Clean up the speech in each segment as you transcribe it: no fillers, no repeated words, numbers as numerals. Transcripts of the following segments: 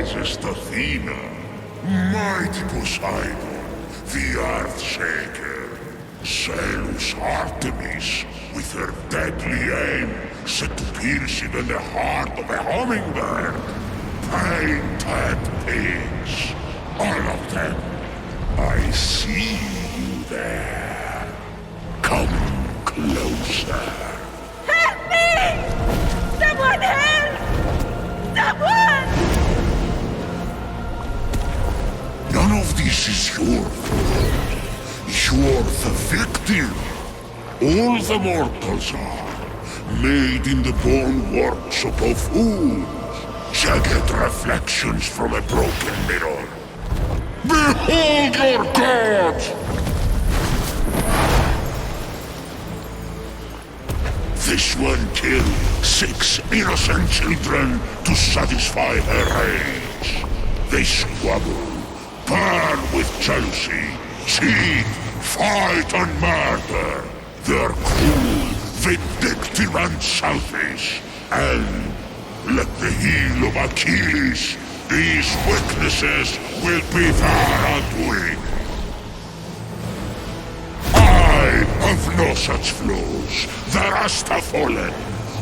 wisest Athena, mighty Poseidon, the Earth Shaker, Zealous Artemis, with her deadly aim set to pierce even the heart of a hummingbird, painted pigs, all of them. I see you there. Come closer. Help me! Someone help! Someone! None of this is your fault. You're the victim. All the mortals are, made in the bone workshop of fools. Jagged reflections from a broken mirror. Behold your god! This one killed 6 innocent children to satisfy her rage. They squabble, burn with jealousy, cheat, fight and murder. They're cruel, vindictive and selfish. And, like the heel of Achilles, these weaknesses will be their undoing. I have no such flaws. The rest have fallen.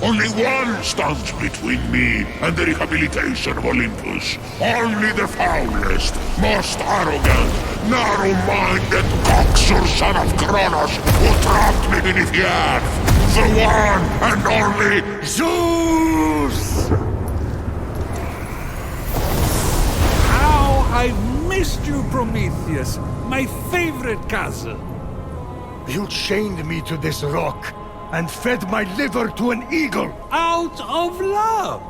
Only one stands between me and the rehabilitation of Olympus. Only the foulest, most arrogant, narrow-minded coxer son of Kronos who trapped me beneath the earth. The one and only Zeus! How I've missed you, Prometheus, my favorite cousin. You chained me to this rock and fed my liver to an eagle. Out of love.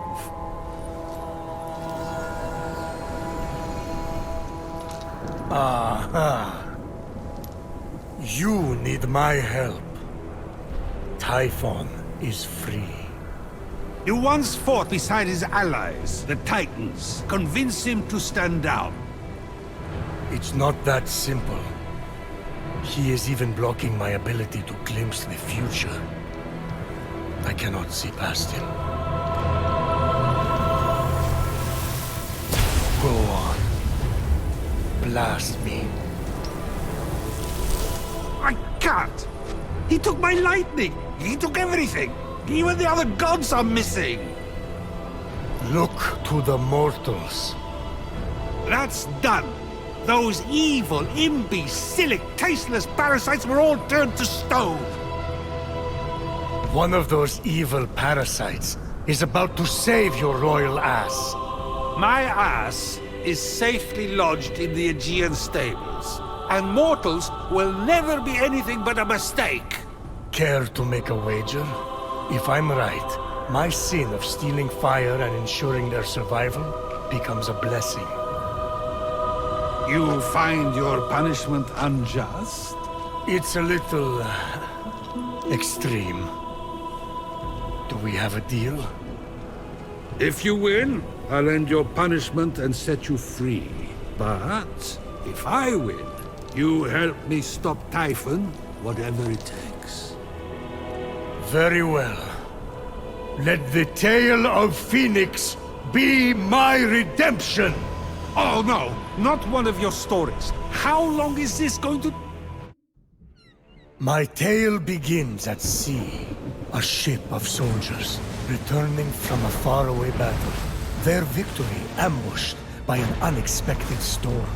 Aha. You need my help. Typhon is free. You once fought beside his allies, the Titans. Convince him to stand down. It's not that simple. He is even blocking my ability to glimpse the future. I cannot see past him. Go on. Blast me. I can't. He took my lightning. He took everything. Even the other gods are missing. Look to the mortals. That's done. Those evil, imbecilic, tasteless parasites were all turned to stone. One of those evil parasites is about to save your royal ass. My ass is safely lodged in the Aegean stables, and mortals will never be anything but a mistake. Care to make a wager? If I'm right, my sin of stealing fire and ensuring their survival becomes a blessing. You find your punishment unjust? It's a little... extreme. Do we have a deal? If you win, I'll end your punishment and set you free. But if I win, you help me stop Typhon, whatever it takes. Very well. Let the tale of Phoenix be my redemption! Oh no, not one of your stories. How long is this going to... My tale begins at sea. A ship of soldiers returning from a faraway battle. Their victory ambushed by an unexpected storm.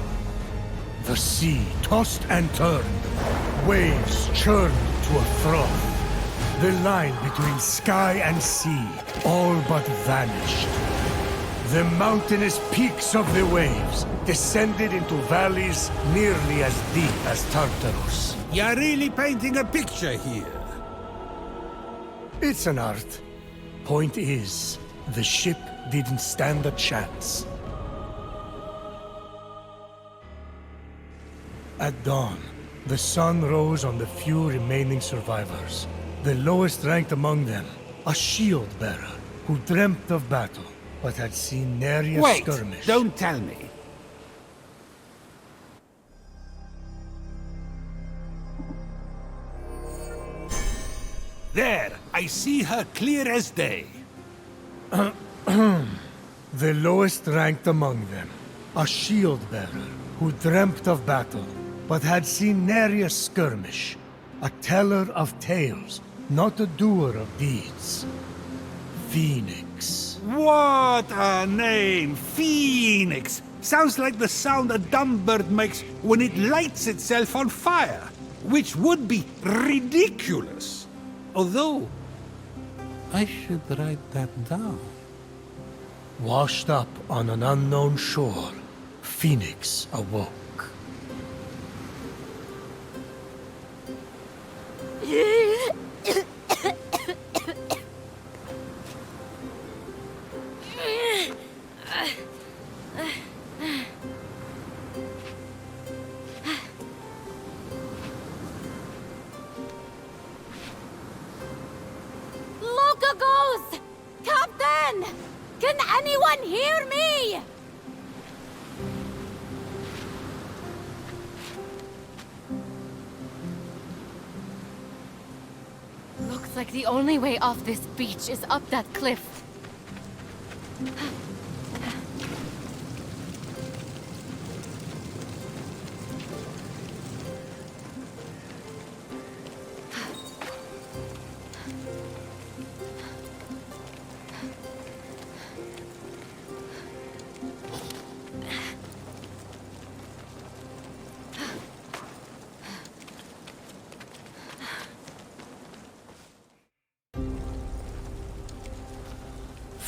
The sea tossed and turned. Waves churned to a froth. The line between sky and sea all but vanished. The mountainous peaks of the waves descended into valleys nearly as deep as Tartarus. You're really painting a picture here. It's an art. Point is, the ship didn't stand a chance. At dawn, the sun rose on the few remaining survivors. The lowest ranked among them, a shield-bearer who dreamt of battle, but had seen nary a Wait, skirmish. don't tell me. There, I see her clear as day. The lowest ranked among them, a shield-bearer who dreamt of battle, but had seen nary a skirmish. A teller of tales, not a doer of deeds. Fenyx. What a name! Phoenix! Sounds like the sound a dumb bird makes when it lights itself on fire, which would be ridiculous. Although, I should write that down. Washed up on an unknown shore, Fenyx awoke. Goes! Captain! Can anyone hear me? Looks like the only way off this beach is up that cliff.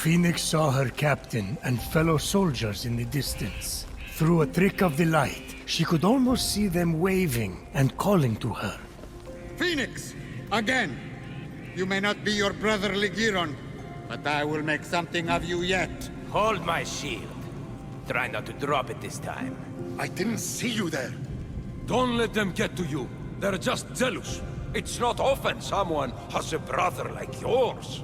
Fenyx saw her captain and fellow soldiers in the distance. Through a trick of the light, she could almost see them waving and calling to her. Fenyx! Again! You may not be your brother Ligiron, but I will make something of you yet. Hold my shield. Try not to drop it this time. I didn't see you there. Don't let them get to you. They're just jealous. It's not often someone has a brother like yours.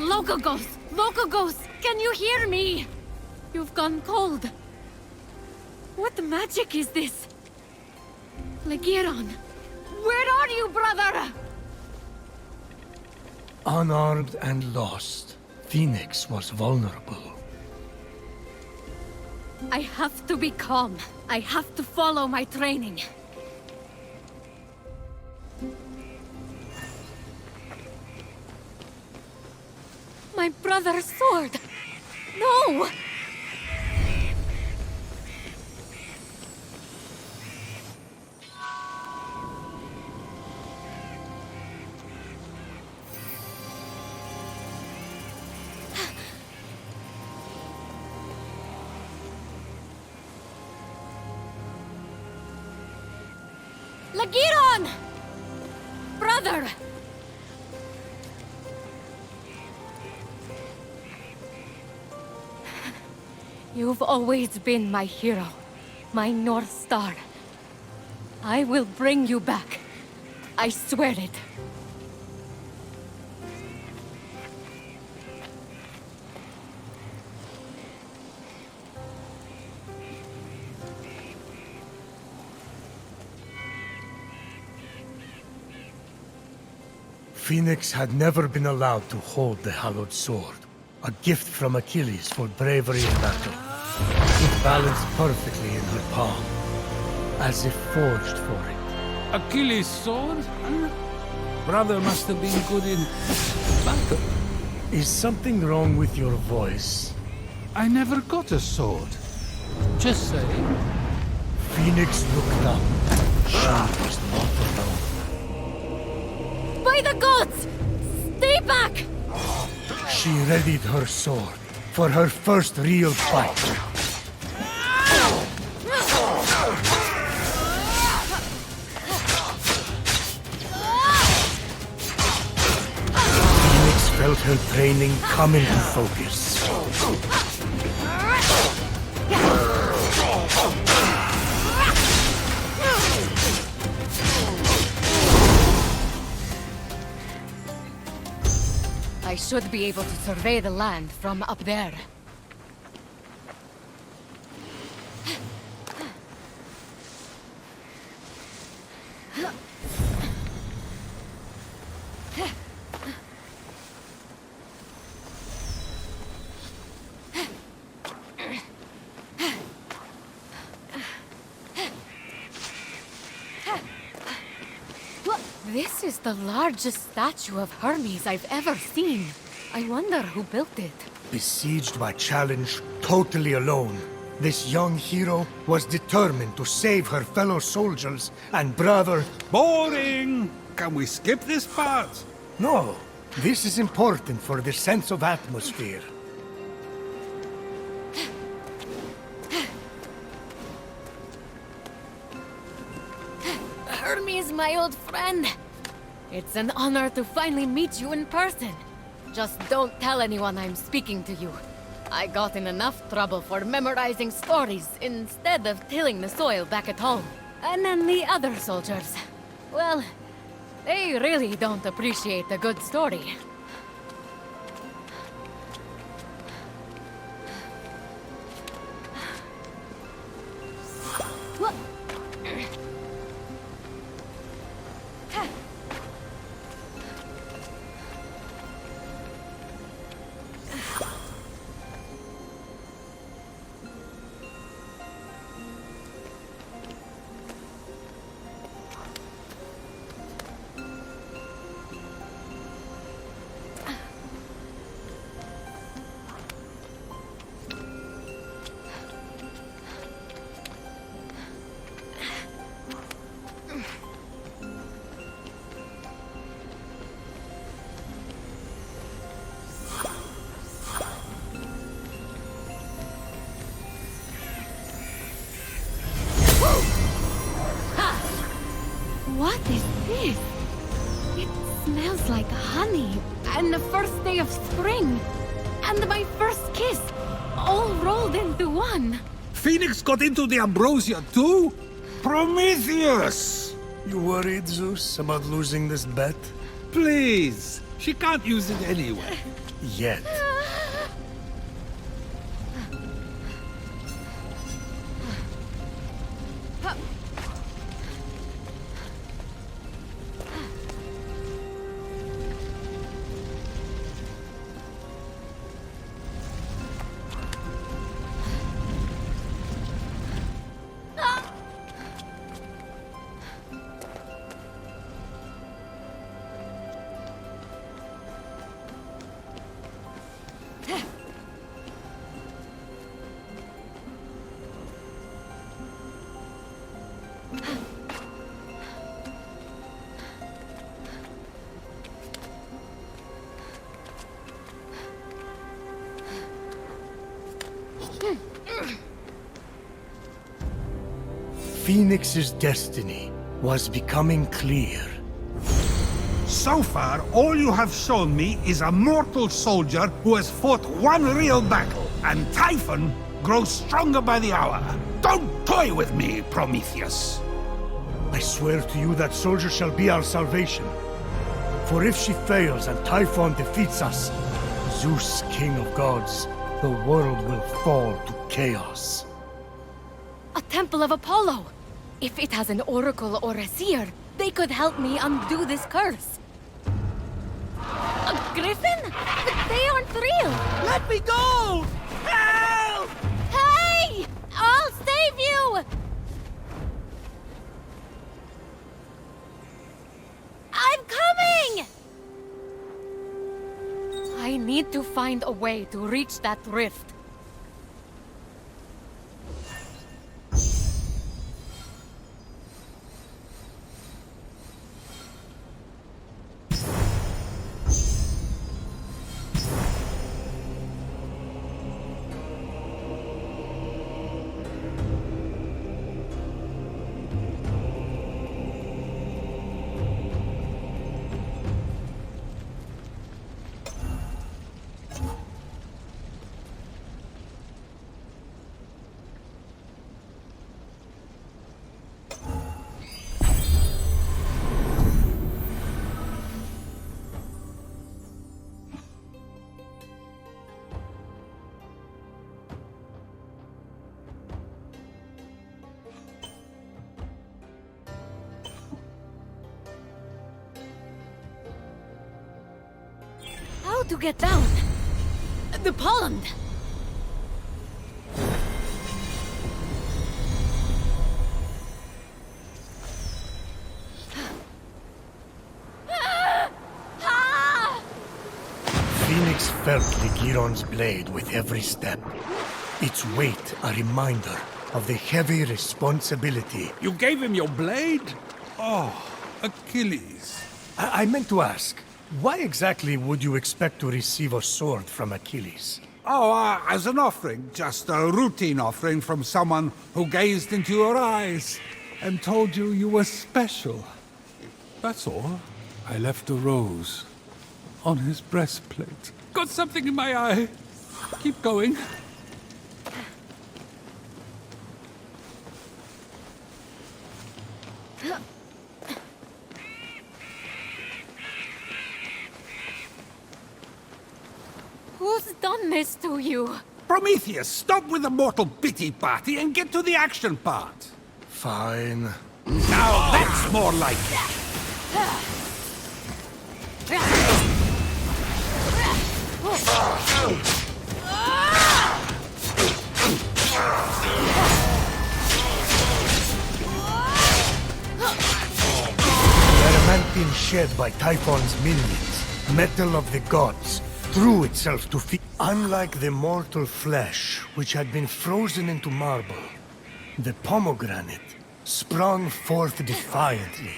Locogos, can you hear me? You've gone cold. What magic is this? Legiron, where are you, brother? Unarmed and lost, Fenyx was vulnerable. I have to be calm. I have to follow my training. My brother's sword! No! Lagiron! Brother! You've always been my hero, my North Star. I will bring you back. I swear it. Fenyx had never been allowed to hold the hallowed sword, a gift from Achilles for bravery in battle. It balanced perfectly in her palm, as if forged for it. Achilles' sword? Huh? Brother must have been good in battle. Is something wrong with your voice? I never got a sword. Just saying. Fenyx looked up. She was not alone. By the gods! Stay back! She readied her sword for her first real fight. Fenyx felt her training come into focus. I should be able to survey the land from up there. This is the largest statue of Hermes I've ever seen. I wonder who built it. Besieged by challenge, totally alone, this young hero was determined to save her fellow soldiers and brother. Boring! Can we skip this part? No, this is important for the sense of atmosphere. Hermes, my old friend. It's an honor to finally meet you in person. Just don't tell anyone I'm speaking to you. I got in enough trouble for memorizing stories instead of tilling the soil back at home. And then the other soldiers, well, they really don't appreciate a good story. What? What is this? It smells like honey, and the first day of spring, and my first kiss, all rolled into one. Phoenix got into the ambrosia too? Prometheus! You worried, Zeus, about losing this bet? Please, she can't use it anyway. Yet. Phoenix's destiny was becoming clear. So far, all you have shown me is a mortal soldier who has fought one real battle, and Typhon grows stronger by the hour. Don't toy with me, Prometheus. I swear to you that soldier shall be our salvation. For if she fails and Typhon defeats us, Zeus, king of gods, the world will fall to chaos. A temple of Apollo. If it has an oracle or a seer, they could help me undo this curse. A griffin? But they aren't real. Let me go! Help! Hey! I'll save you! I'm coming! I need to find a way to reach that rift. How to get down? The pond! Phoenix felt Ligiron's blade with every step. Its weight a reminder of the heavy responsibility. You gave him your blade? Oh, Achilles. I meant to ask, why exactly would you expect to receive a sword from Achilles? Oh, as an offering. Just a routine offering from someone who gazed into your eyes and told you you were special. That's all. I left a rose on his breastplate. Got something in my eye. Keep going. Who's done this to you? Prometheus, stop with the mortal pity party and get to the action part. Fine. Now that's more like it. Adamantine shed by Typhon's minions, metal of the gods, threw itself to feed. Unlike the mortal flesh, which had been frozen into marble, the pomegranate sprung forth defiantly,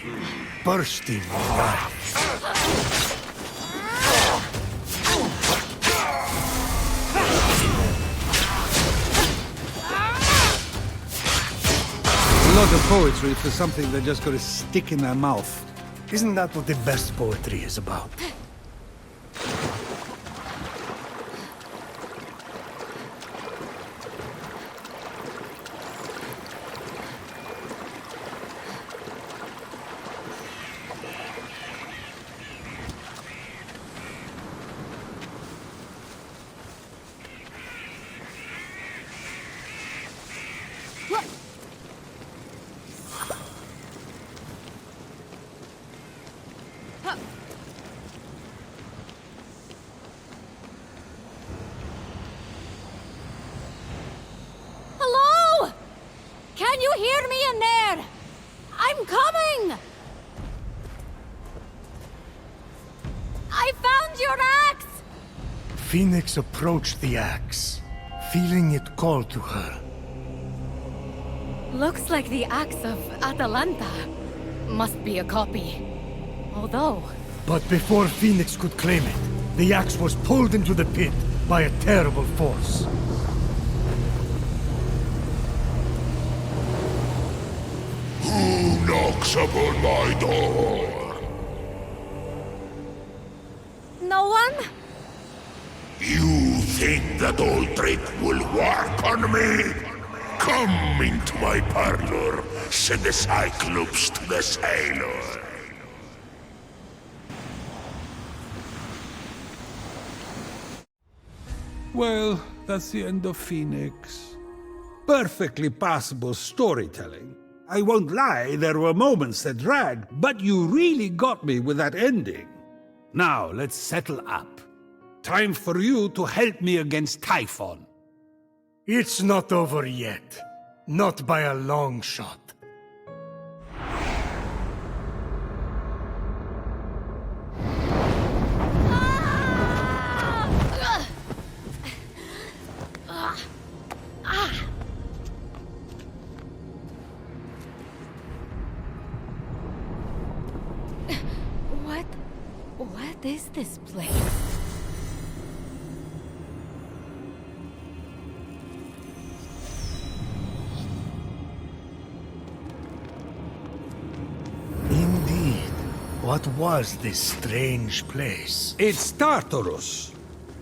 bursting with life. A lot of poetry for something they're just gonna stick in their mouth. Isn't that what the best poetry is about? Hello? Can you hear me in there? I'm coming! I found your axe! Phoenix approached the axe, feeling it call to her. Looks like the axe of Atalanta. Must be a copy. Although, But before Phoenix could claim it, the axe was pulled into the pit by a terrible force. Who knocks upon my door? no one? You think that old trick will work on me? Come into my parlor, said the Cyclops to the sailor. Well, that's the end of Phoenix. Perfectly passable storytelling. I won't lie, there were moments that dragged, but you really got me with that ending. Now, let's settle up. Time for you to help me against Typhon. It's not over yet. Not by a long shot. What is this place? Indeed. What was this strange place? It's Tartarus.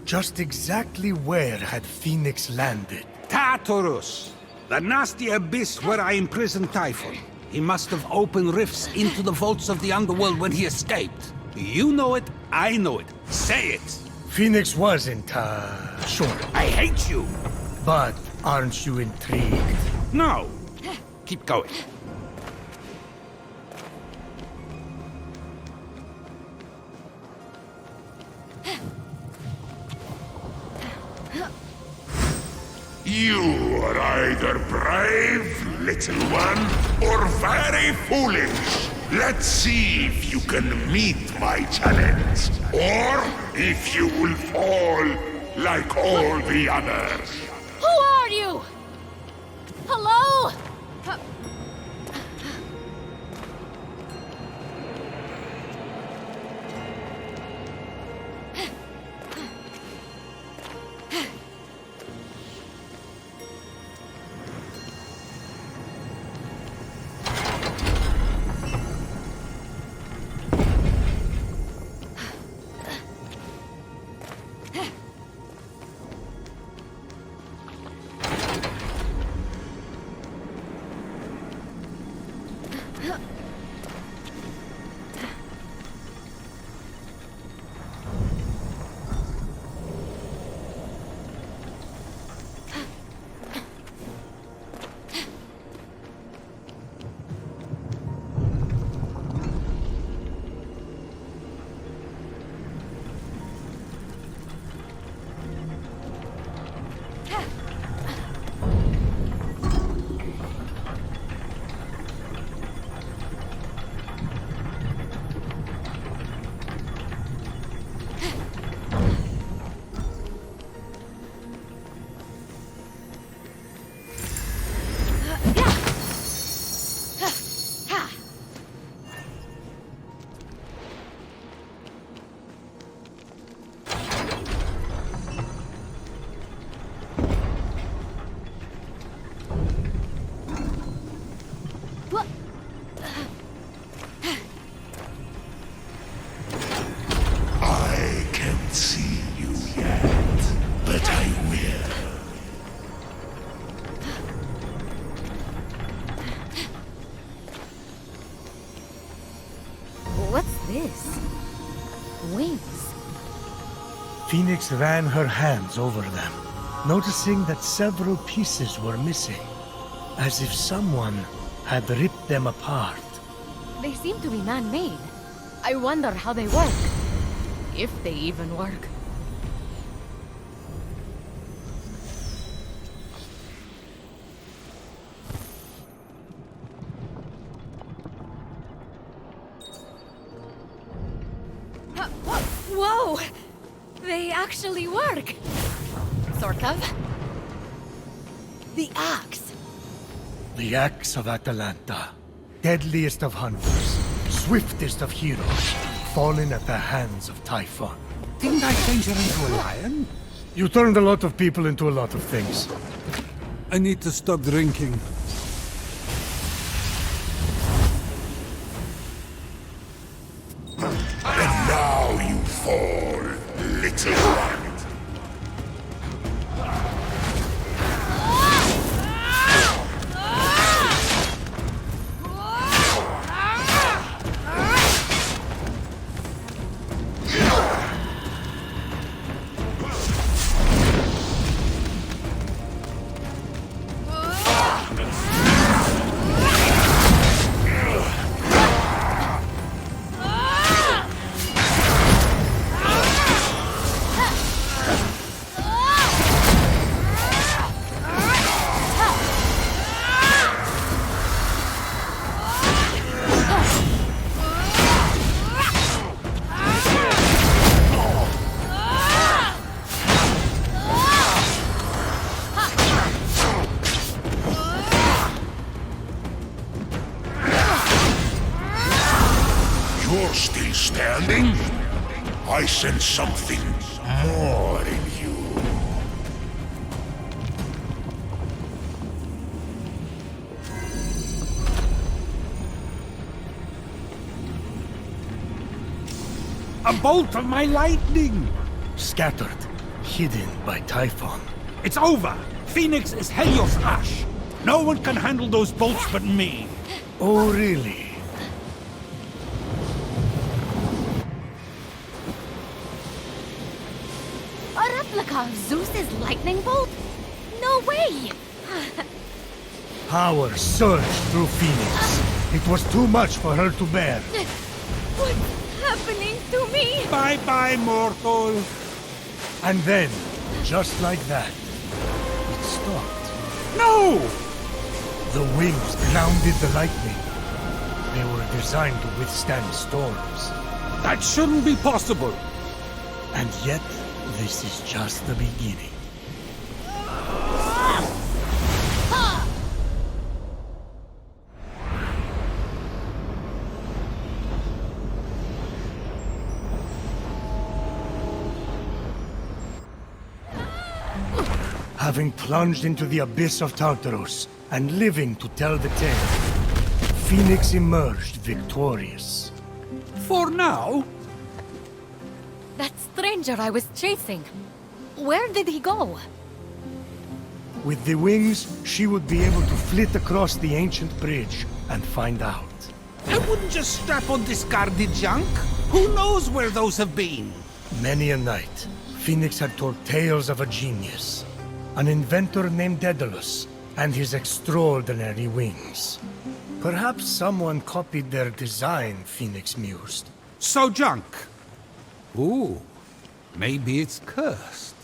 Just exactly where had Phoenix landed? Tartarus! The nasty abyss where I imprisoned Typhon. He must have opened rifts into the vaults of the underworld when he escaped. You know it, I know it. Say it! Phoenix wasn't, sure. I hate you! But aren't you intrigued? No! Keep going. You are either brave, little one, or very foolish. Let's see if you can meet my challenge, or if you will fall like all the others. Who are you? Hello? I can't see you yet, but I will. What's this? Wings. Phoenix ran her hands over them, noticing that several pieces were missing, as if someone had ripped them apart. They seem to be man-made. I wonder how they work. If they even work. Whoa! They actually work! Sort of. The axe. The axe of Atalanta, deadliest of hunters, swiftest of heroes, fallen at the hands of Typhon. Didn't I change her into a lion? You turned a lot of people into a lot of things. I need to stop drinking. And now you fall, little one. You're still standing? I sense something more in you. A bolt of my lightning! Scattered, hidden by Typhon. It's over! Phoenix is Helios Ash! No one can handle those bolts but me! Oh, really? A replica of Zeus's lightning bolt? No way! Power surged through Phoenix. It was too much for her to bear. What's happening to me? Bye-bye, mortal! And then, just like that, it stopped. No! The wings grounded the lightning. They were designed to withstand storms. That shouldn't be possible. And yet, this is just the beginning. Having plunged into the abyss of Tartaros and living to tell the tale, Fenyx emerged victorious. For now, That stranger I was chasing. Where did he go? With the wings, she would be able to flit across the ancient bridge and find out. I wouldn't just strap on discarded junk. Who knows where those have been? Many a night, Fenyx had told tales of a genius, an inventor named Daedalus, and his extraordinary wings. Perhaps someone copied their design, Fenyx mused. So junk. Ooh, maybe it's cursed.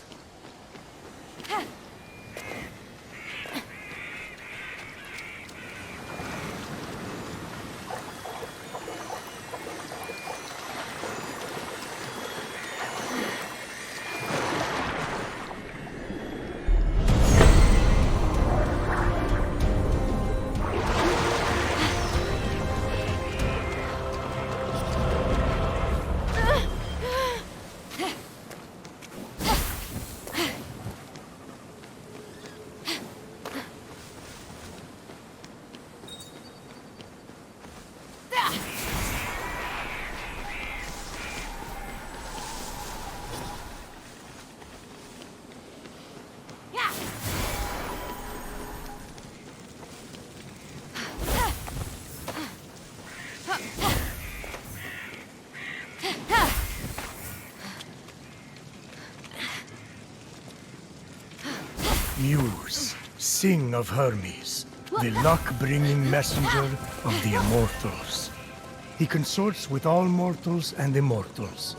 Muse, sing of Hermes, the luck-bringing messenger of the Immortals. He consorts with all mortals and immortals.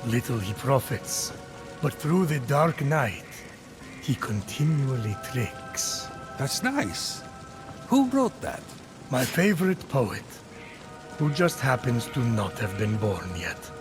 Little he profits, but through the dark night, he continually tricks. That's nice. Who wrote that? My favorite poet, who just happens to not have been born yet.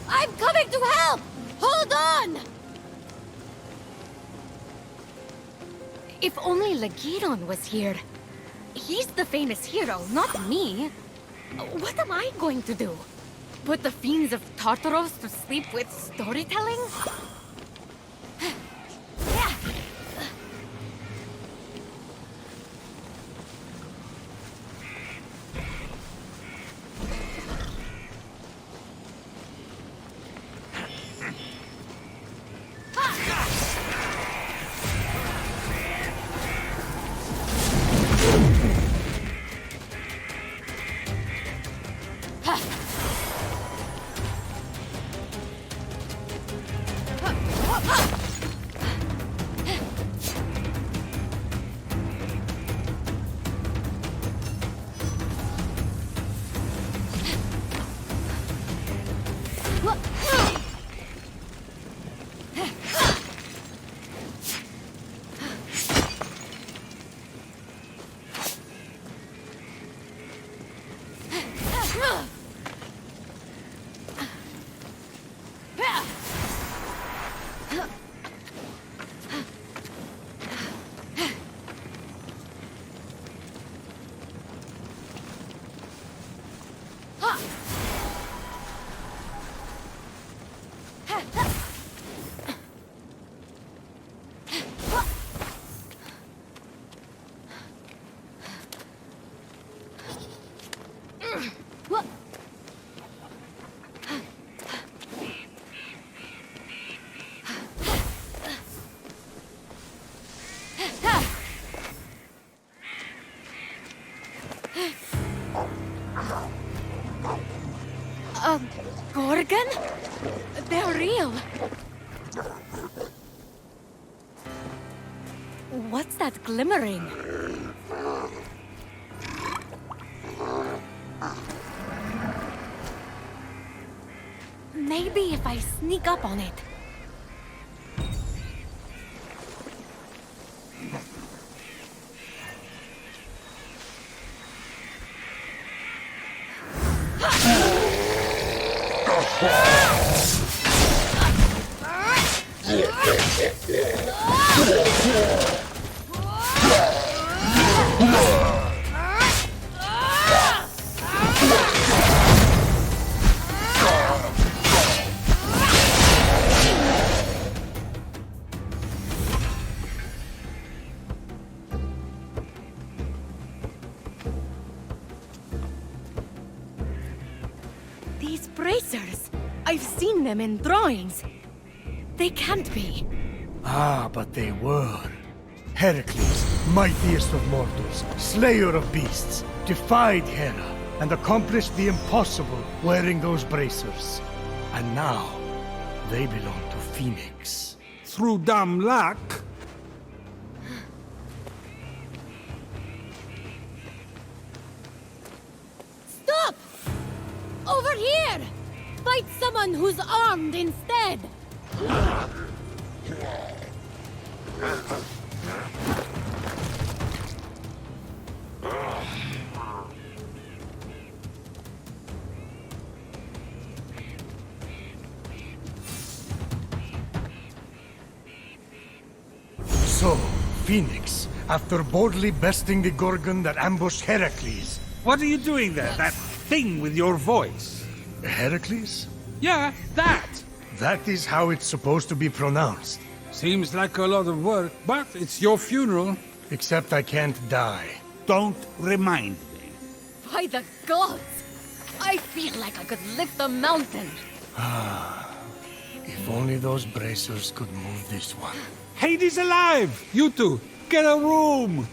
I'm coming to help! Hold on! If only Lagiron was here. He's the famous hero, not me. What am I going to do? Put the fiends of Tartaros to sleep with storytelling? Gorgon? They're real. What's that glimmering? Maybe if I sneak up on it. These bracers! I've seen them in drawings. They can't be. Ah, but they were. Heracles, mightiest of mortals, slayer of beasts, defied Hera and accomplished the impossible wearing those bracers. And now, they belong to Fenyx. Through dumb luck. Stop! Over here! Fight someone who's armed instead! So, Fenyx, after boldly besting the Gorgon that ambushed Heracles. What are you doing there? That thing with your voice? Heracles? Yeah, that. That is how it's supposed to be pronounced. Seems like a lot of work, but it's your funeral. Except I can't die. Don't remind me. By the gods! I feel like I could lift a mountain. If only those bracers could move this one. Hades alive! You two, get a room!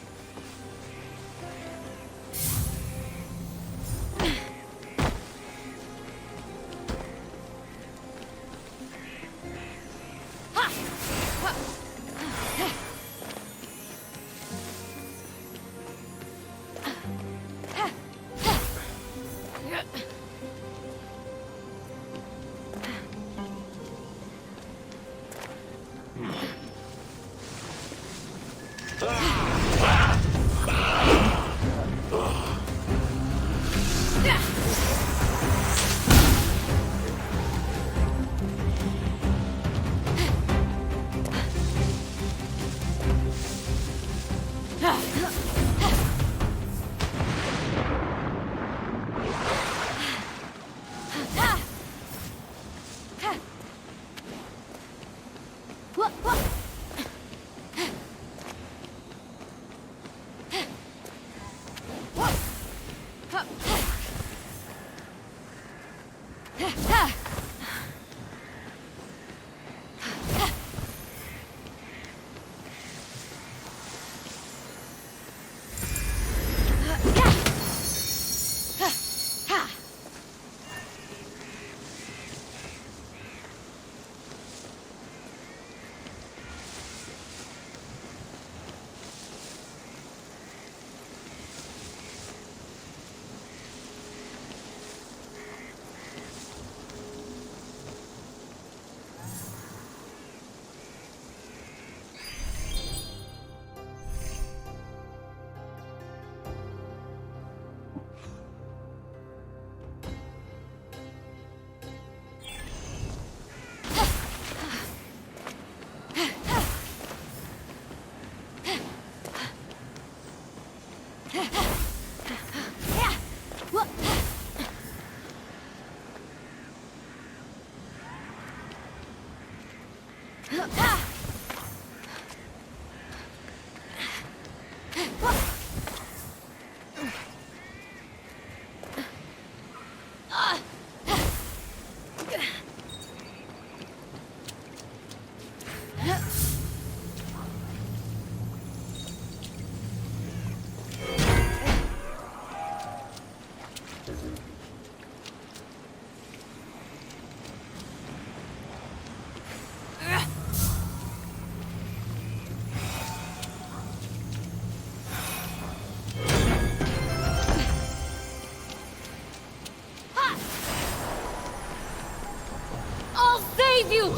I'll save you!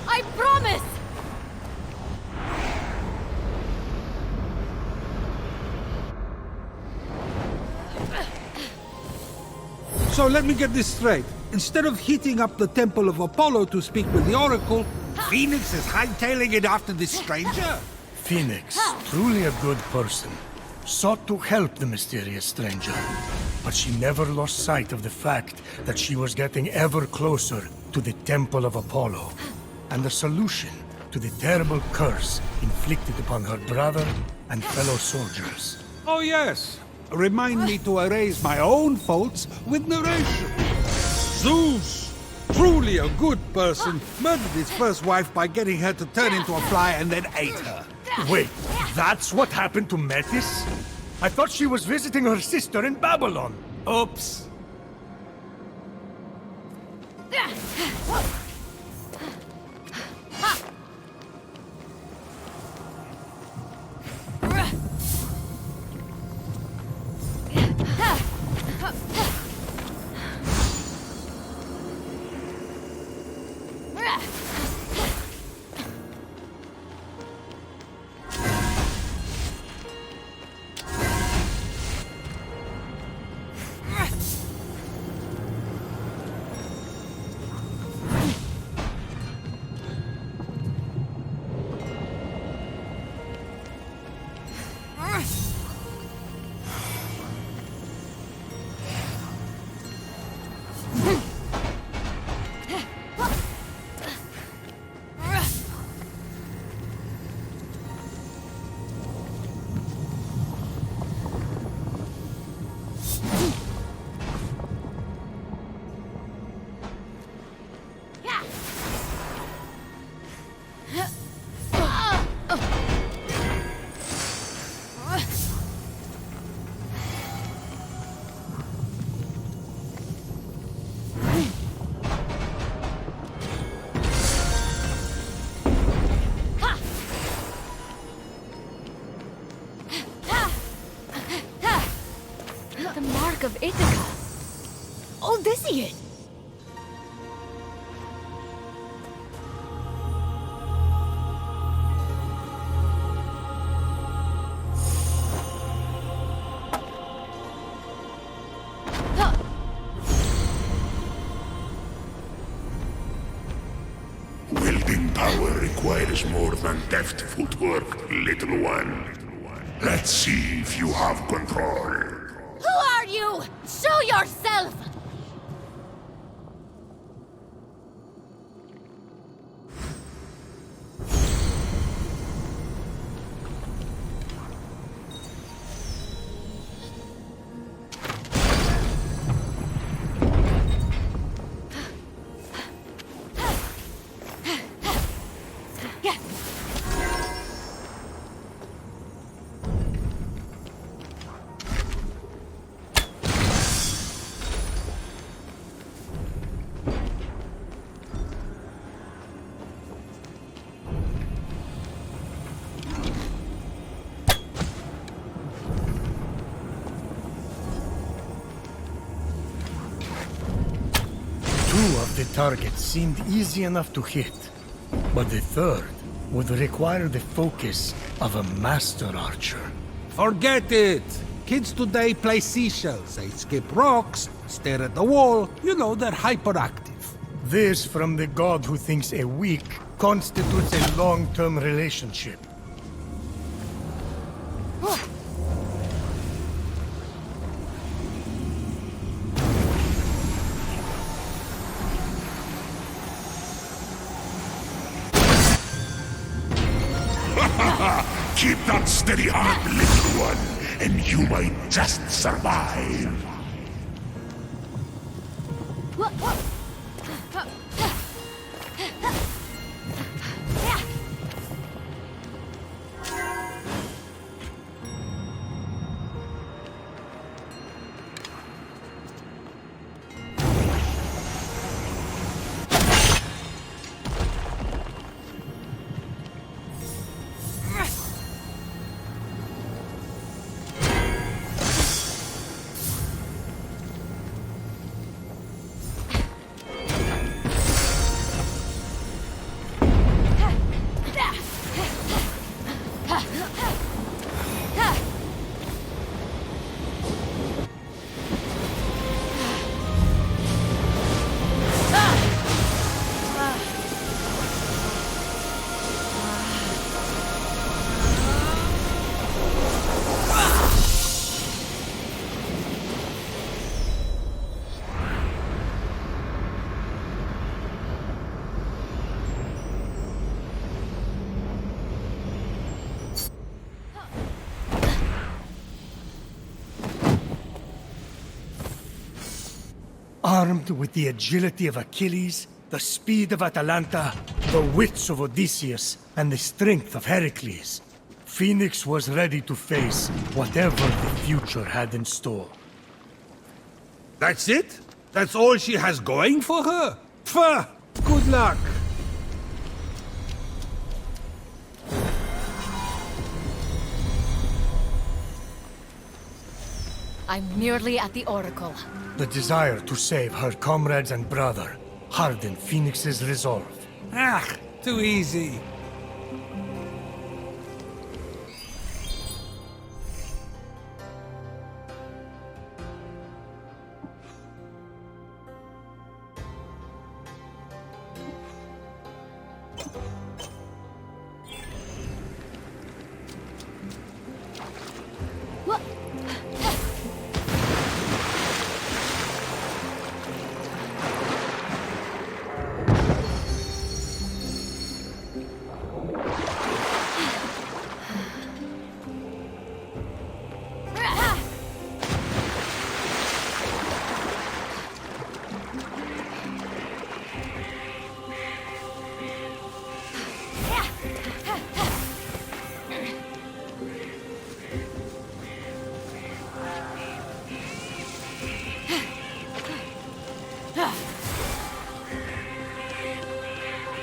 I promise! So let me get this straight. Instead of heating up the Temple of Apollo to speak with the Oracle, Phoenix is hightailing it after this stranger? Phoenix, truly a good person, sought to help the mysterious stranger, but she never lost sight of the fact that she was getting ever closer to the Temple of Apollo, and the solution to the terrible curse inflicted upon her brother and fellow soldiers. Oh yes. Remind me to erase my own faults with narration. Zeus, truly a good person, murdered his first wife by getting her to turn into a fly and then ate her. Wait, that's what happened to Metis? I thought she was visiting her sister in Babylon. Oops. The mark of Ithaca. Oh, this is it. Wielding power requires more than deft footwork, little one. Let's see if you have control. Who are you? Show yourself! Two of the targets seemed easy enough to hit, but the third would require the focus of a master archer. Forget it! Kids today play seashells. They skip rocks, stare at the wall. You know, they're hyperactive. This from the god who thinks a week constitutes a long-term relationship. Keep that steady heart, little one, and you might just survive. Armed with the agility of Achilles, the speed of Atalanta, the wits of Odysseus, and the strength of Heracles, Phoenix was ready to face whatever the future had in store. That's it? That's all she has going for her? Pfft! Good luck! I'm nearly at the Oracle. The desire to save her comrades and brother hardened Phoenix's resolve. Ah, too easy.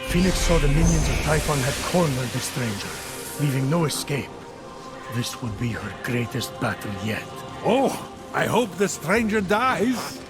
Phoenix saw the minions of Typhon had cornered the stranger, leaving no escape. This would be her greatest battle yet. Oh, I hope the stranger dies.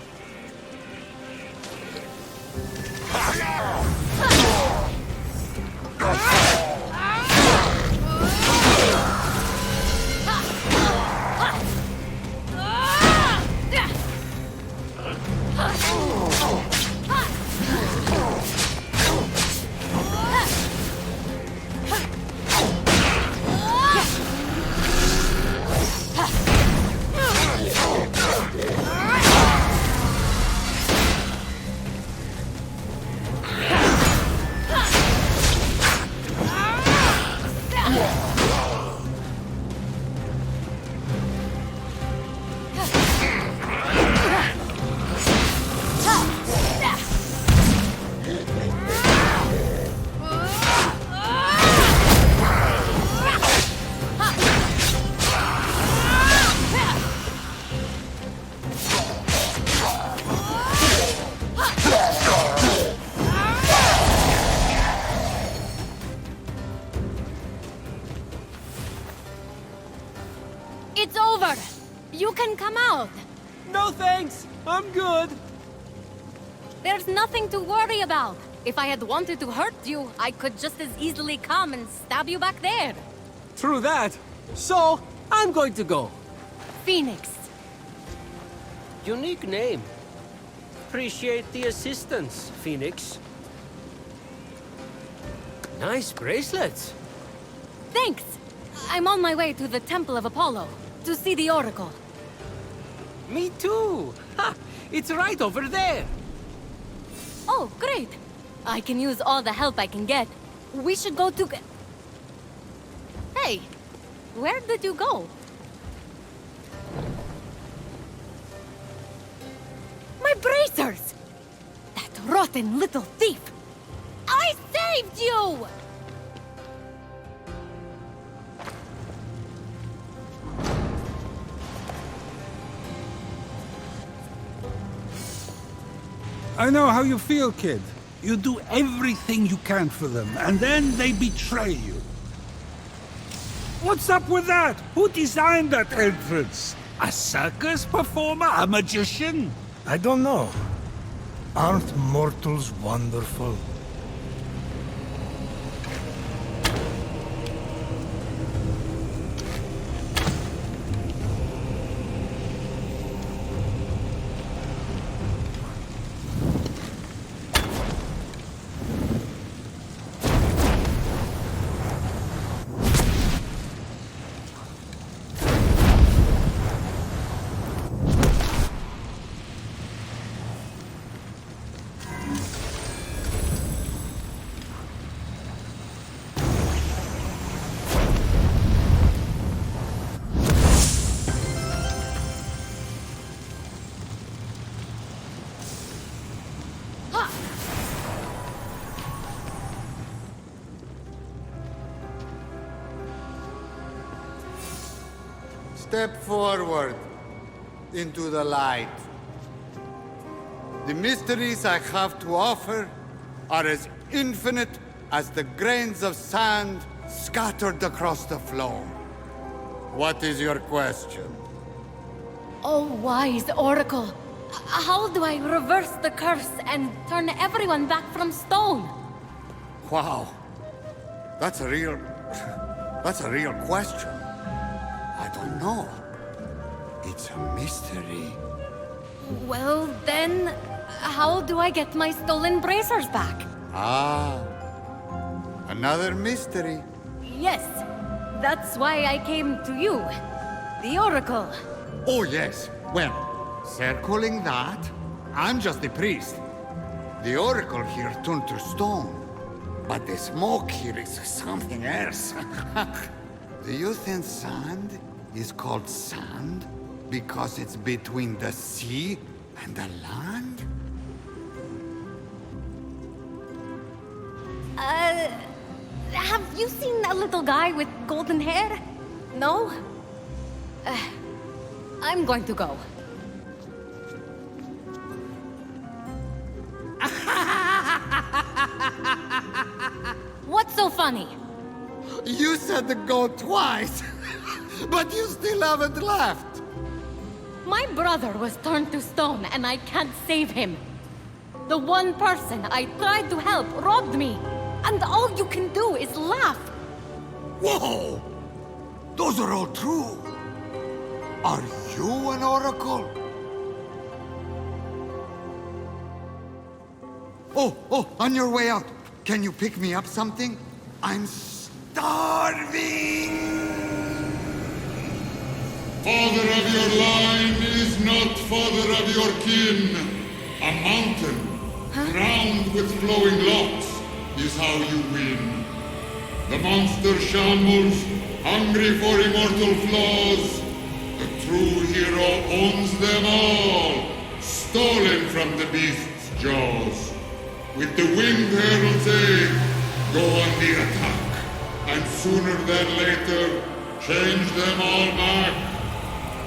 It's over! You can come out! No thanks! I'm good! There's nothing to worry about. If I had wanted to hurt you, I could just as easily come and stab you back there. True that. So, I'm going to go. Phoenix. Unique name. Appreciate the assistance, Phoenix. Nice bracelets. Thanks! I'm on my way to the Temple of Apollo, to see the Oracle. Me too! Ha! It's right over there! Oh, great! I can use all the help I can get. We should go to... Hey, where did you go? My bracers! That rotten little thief! I saved you! I know how you feel, kid. You do everything you can for them, and then they betray you. What's up with that? Who designed that entrance? A circus performer? A magician? I don't know. Aren't mortals wonderful? Step forward into the light. The mysteries I have to offer are as infinite as the grains of sand scattered across the floor. What is your question? Oh, wise oracle. How do I reverse the curse and turn everyone back from stone? Wow. That's a real question. I don't know. It's a mystery. Well, then, how do I get my stolen bracers back? Ah, another mystery. Yes, that's why I came to you, the oracle. Oh, yes. Well, circling that, I'm just the priest. The oracle here turned to stone. But the smoke here is something else. Do you think sand is called sand because it's between the sea and the land? Have you seen a little guy with golden hair? No? I'm going to go. What's so funny? You said to go twice, but you still haven't left. My brother was turned to stone and I can't save him. The one person I tried to help robbed me, and all you can do is laugh. Whoa! Those are all true. Are you an oracle? Oh, on your way out, can you pick me up something? I'm starving! Father of your line is not father of your kin. A mountain, crowned with flowing locks, is how you win. The monster shambles, hungry for immortal flaws. The true hero owns them all, stolen from the beast's jaws. With the winged herald's aid, go on the attack, and sooner than later, change them all back.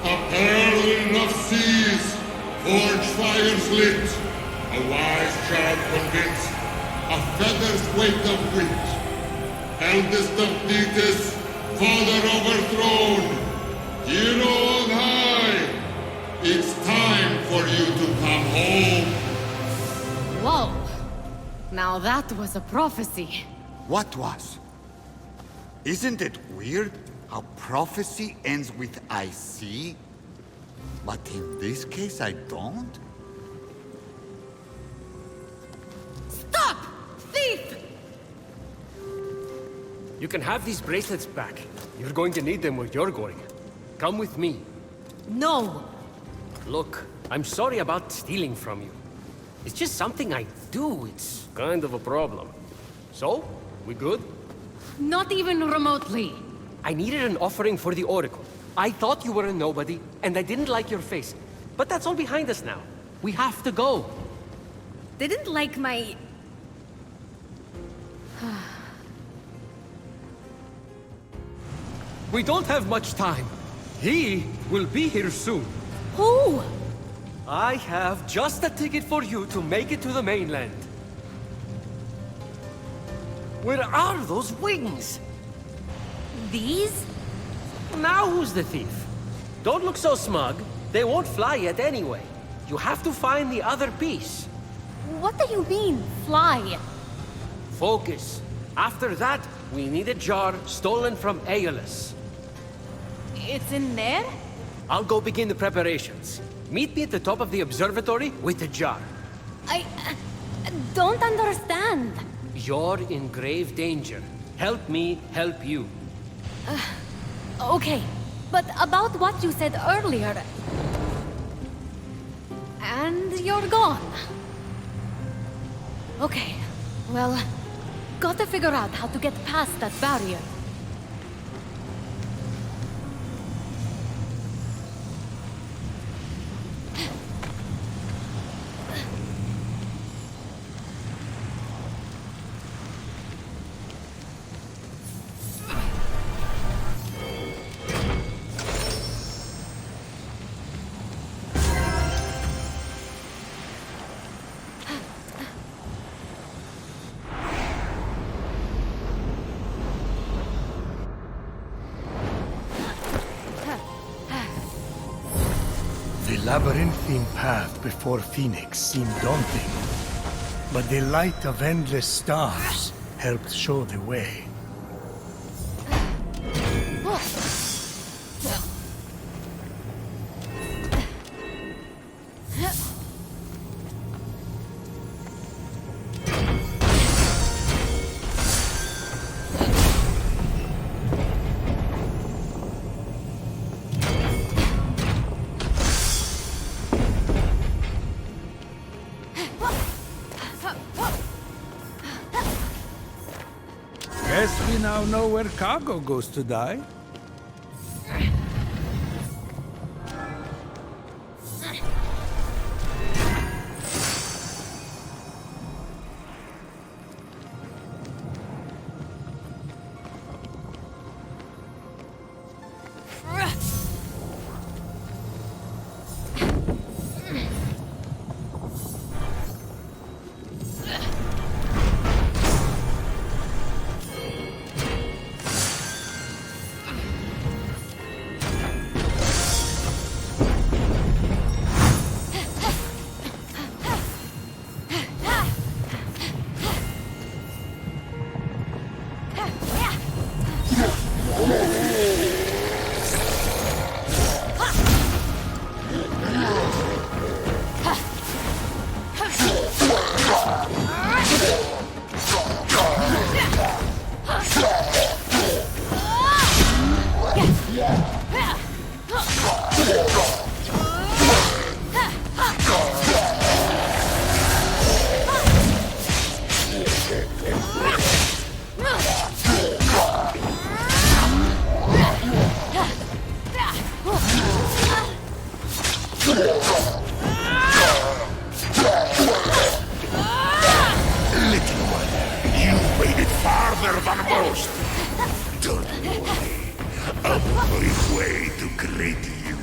A pearl of seas, forge fires lit, a wise child convinced, a feather's weight of wit. Eldest of Thetis, father overthrown, hero on high, it's time for you to come home. Whoa. Now that was a prophecy. What was? Isn't it weird how prophecy ends with I see? But in this case, I don't? Stop! Thief! You can have these bracelets back. You're going to need them where you're going. Come with me. No! Look, I'm sorry about stealing from you. It's just something I do. It's kind of a problem. So, we good? Not even remotely. I needed an offering for the Oracle. I thought you were a nobody, and I didn't like your face. But that's all behind us now. We have to go. Didn't like my... We don't have much time. He will be here soon. Who? I have just a ticket for you to make it to the mainland. Where are those wings? These? Now who's the thief? Don't look so smug. They won't fly yet anyway. You have to find the other piece. What do you mean, fly? Focus. After that, we need a jar stolen from Aeolus. It's in there? I'll go begin the preparations. Meet me at the top of the observatory with the jar. I don't understand. You're in grave danger. Help me help you. Okay, but about what you said earlier... And you're gone. Okay, well, gotta figure out how to get past that barrier. The labyrinthine path before Fenyx seemed daunting, but the light of endless stars helped show the way. Guess we now know where cargo goes to die. Farther than most. Don't worry. I'm on my way to greet you.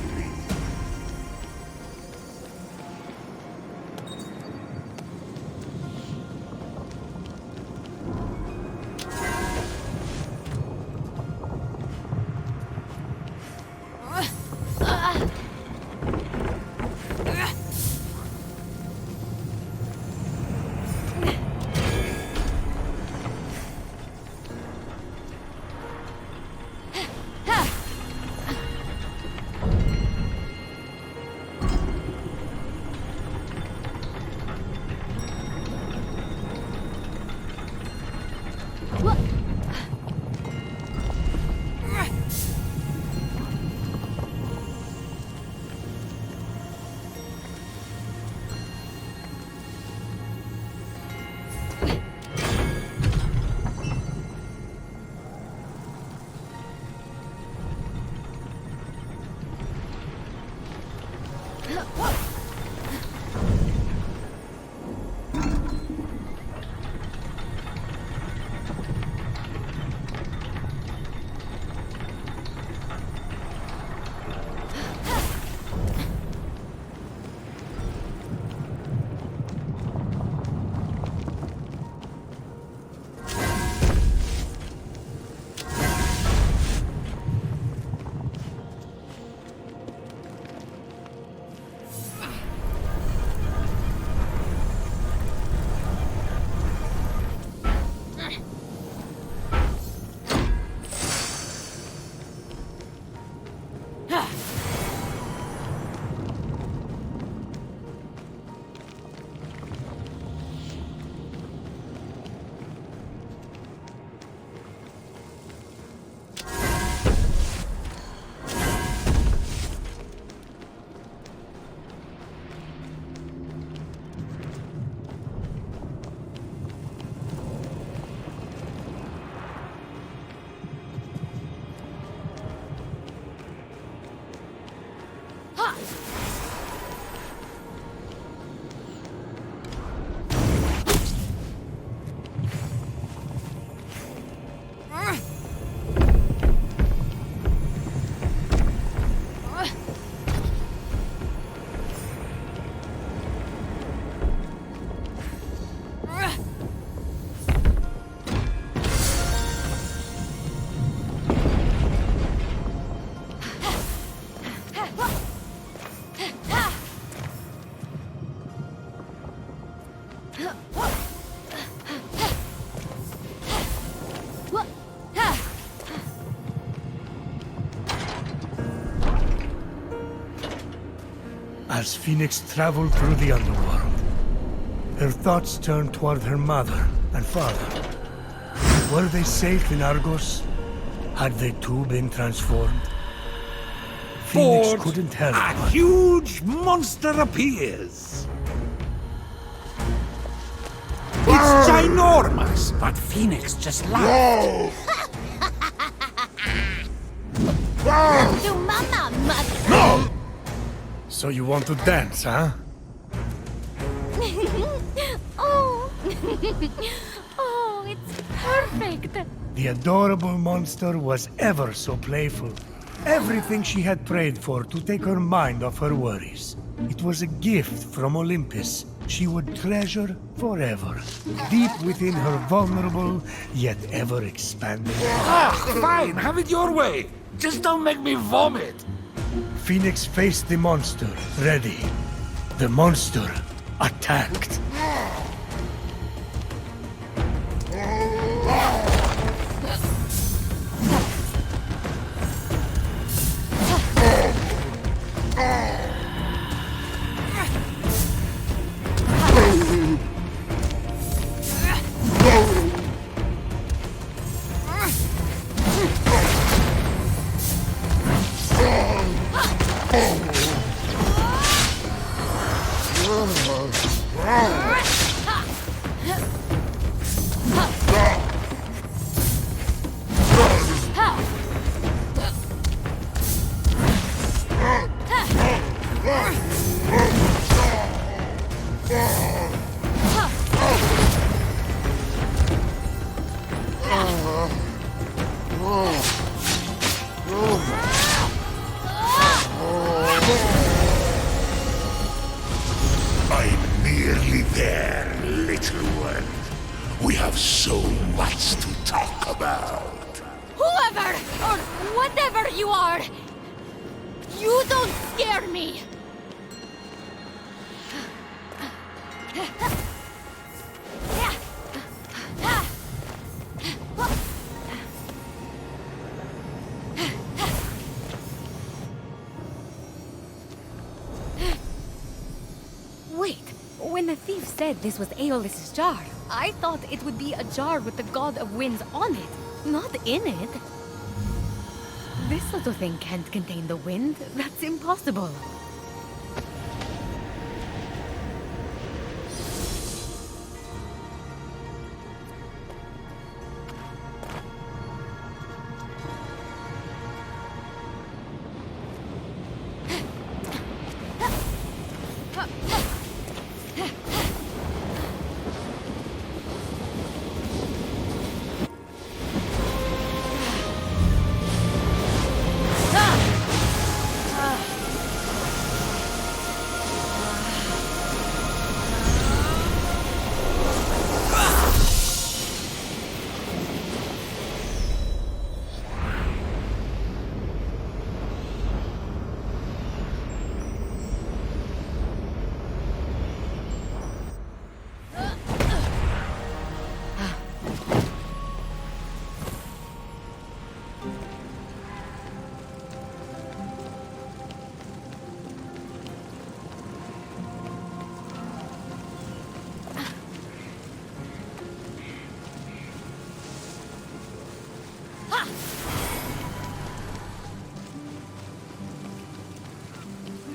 As Phoenix traveled through the underworld, her thoughts turned toward her mother and father. Were they safe in Argos? Had they too been transformed? Phoenix Ford, couldn't help a but... huge monster appears. It's ginormous, but Phoenix just laughs. To mama, mother. So you want to dance, huh? Oh. Oh, it's perfect. The adorable monster was ever so playful. Everything she had prayed for to take her mind off her worries. It was a gift from Olympus she would treasure forever, deep within her vulnerable yet ever-expanding heart. Fine, have it your way. Just don't make me vomit. Phoenix faced the monster, ready. The monster attacked. I'm nearly there, little one. We have so much to talk about. Whoever or whatever you are, you don't scare me. Wait, when the thief said this was Aeolus's jar, I thought it would be a jar with the god of winds on it, not in it. This little thing can't contain the wind. That's impossible.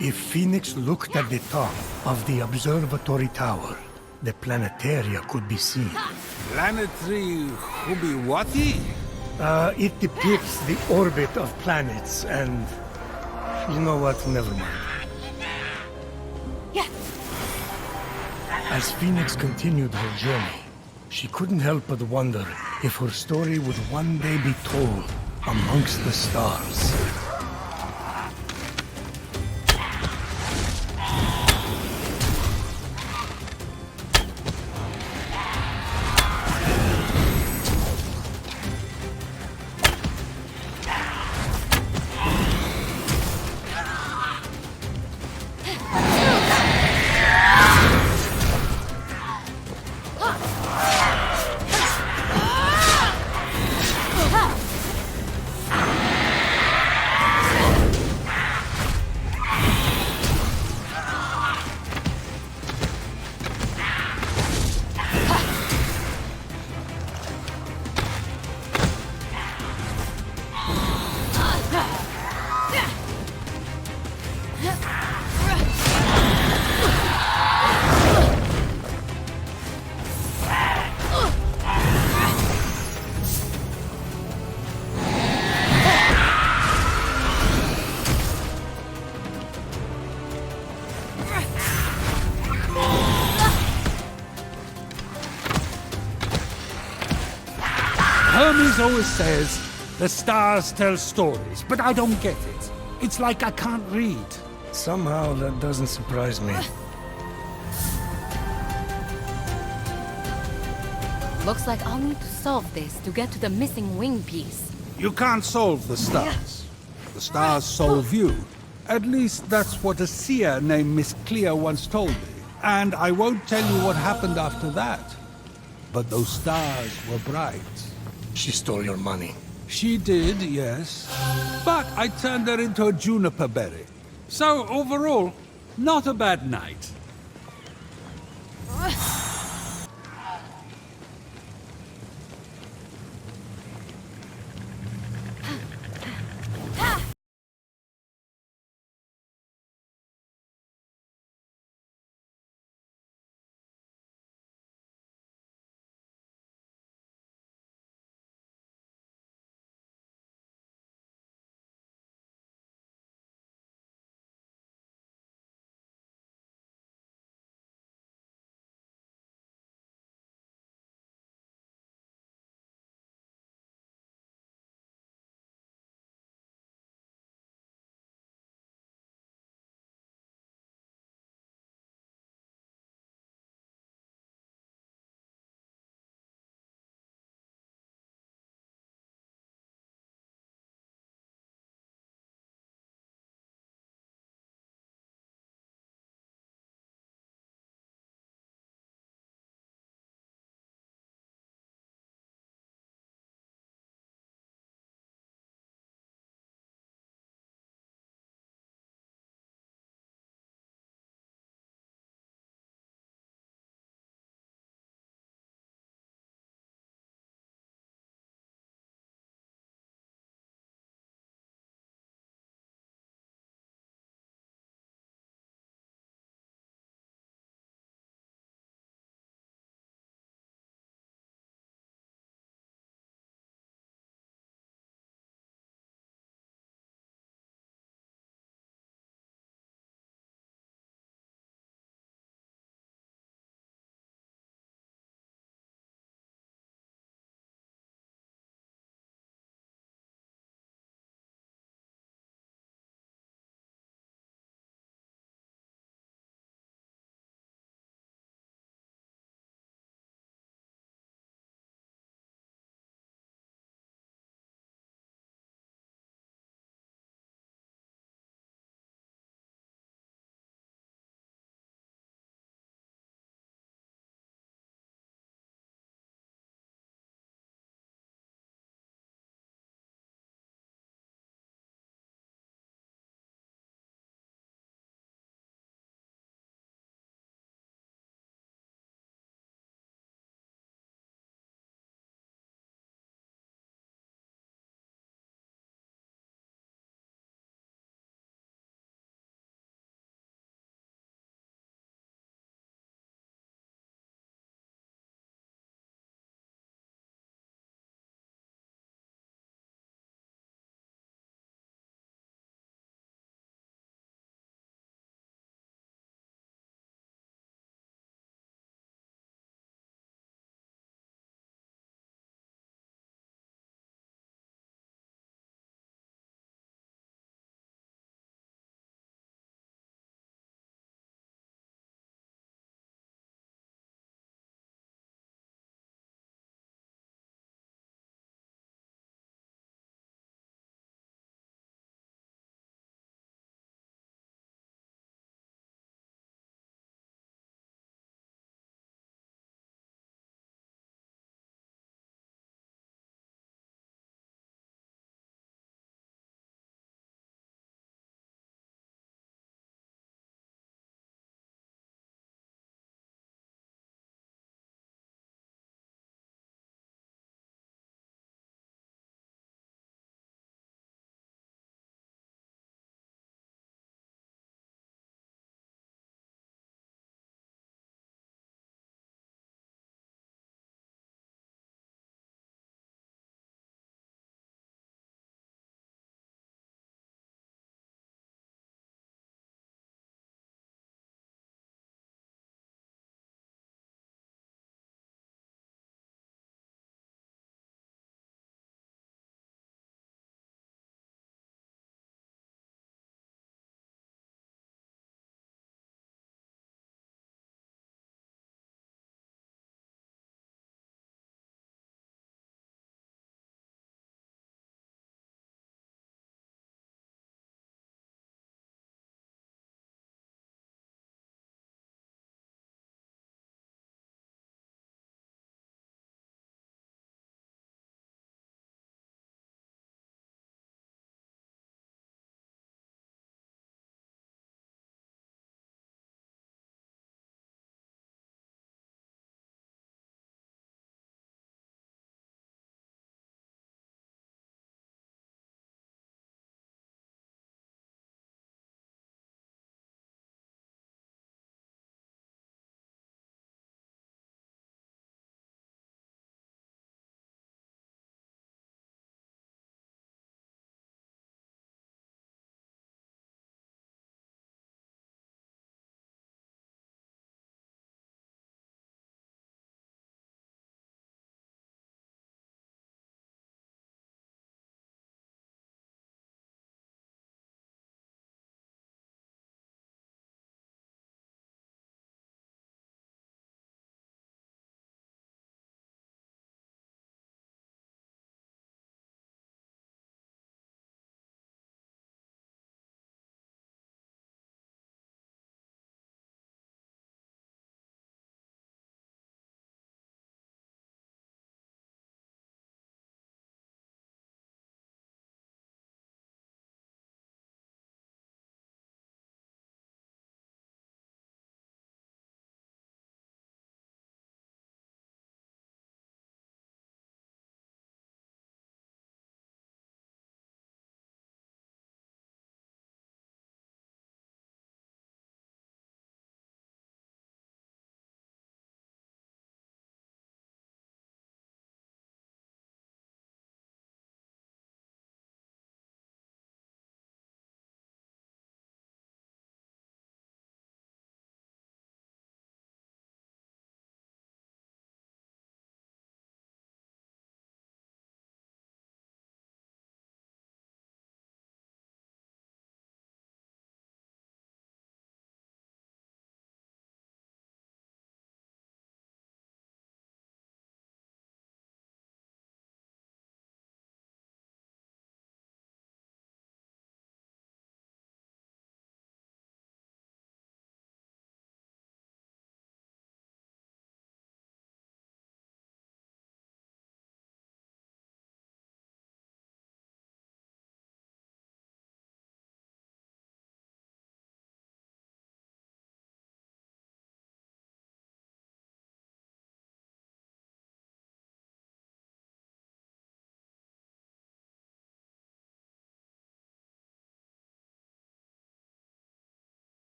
If Phoenix looked at the top of the observatory tower, the planetaria could be seen. Planetary Hubiwati? It depicts the orbit of planets and... You know what? Never mind. Yeah. As Phoenix continued her journey, she couldn't help but wonder if her story would one day be told amongst the stars. always says, the stars tell stories, but I don't get it. It's like I can't read. Somehow that doesn't surprise me. Looks like I'll need to solve this to get to the missing wing piece. You can't solve the stars. The stars solve you. At least that's what a seer named Miss Clea once told me. And I won't tell you what happened after that. But those stars were bright. She stole your money. She did, yes. But I turned her into a juniper berry. So overall, not a bad night.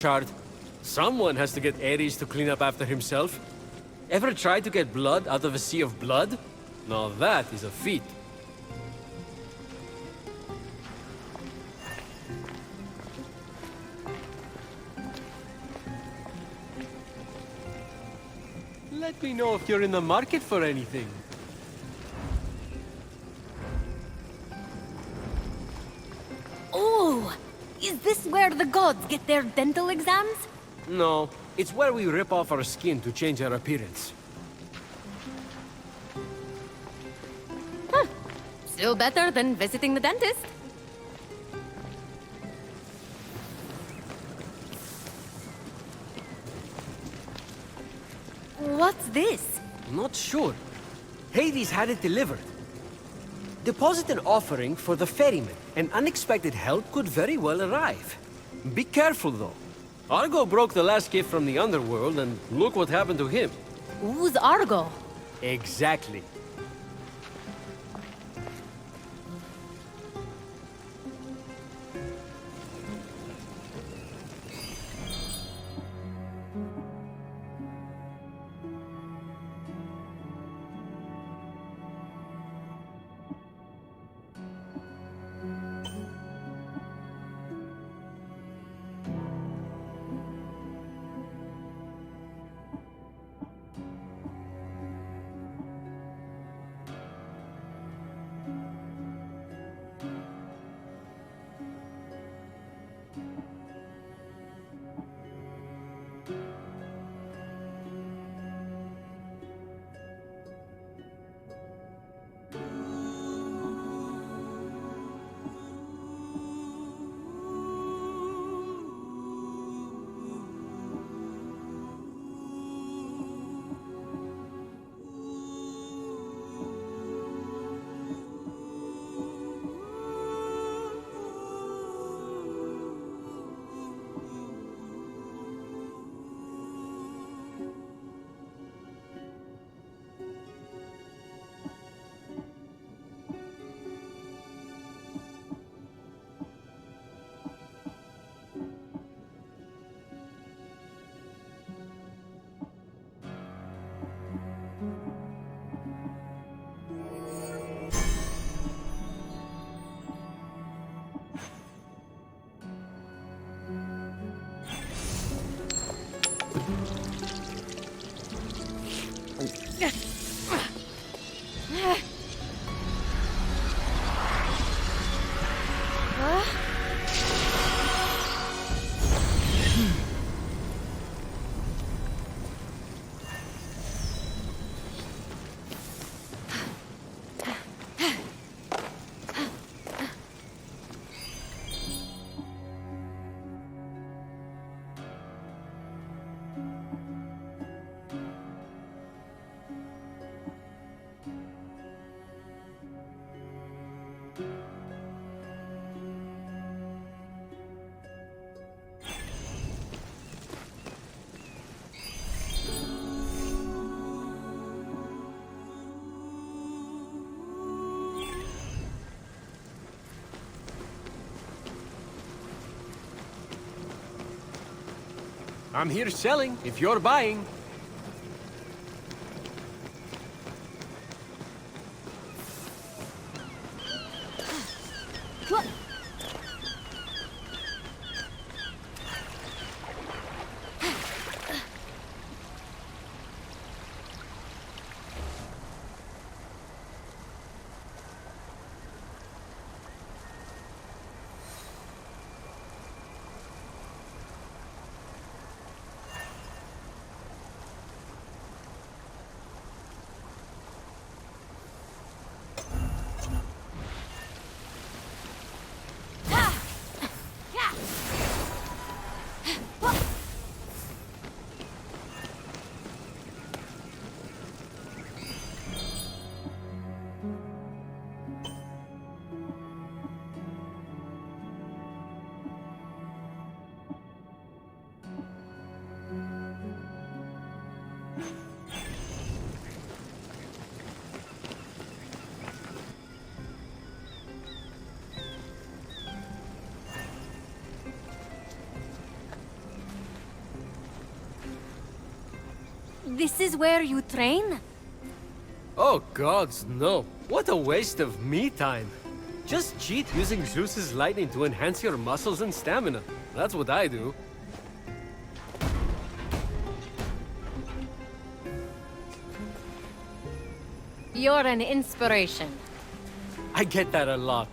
shard. Someone has to get Ares to clean up after himself. Ever tried to get blood out of a sea of blood? Now that is a feat. Let me know if you're in the market for anything. Oh! Is this where the gods get their dental exams? No, it's where we rip off our skin to change our appearance. Still better than visiting the dentist. What's this? Not sure. Hades had it delivered. Deposit an offering for the ferryman, and unexpected help could very well arrive. Be careful, though. Argo broke the last gift from the underworld, and look what happened to him. Who's Argo? Exactly. I'm here selling, if you're buying. What? This is where you train? Oh gods, no. What a waste of me time. Just cheat using Zeus's lightning to enhance your muscles and stamina. That's what I do. You're an inspiration. I get that a lot.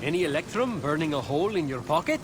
Any electrum burning a hole in your pocket?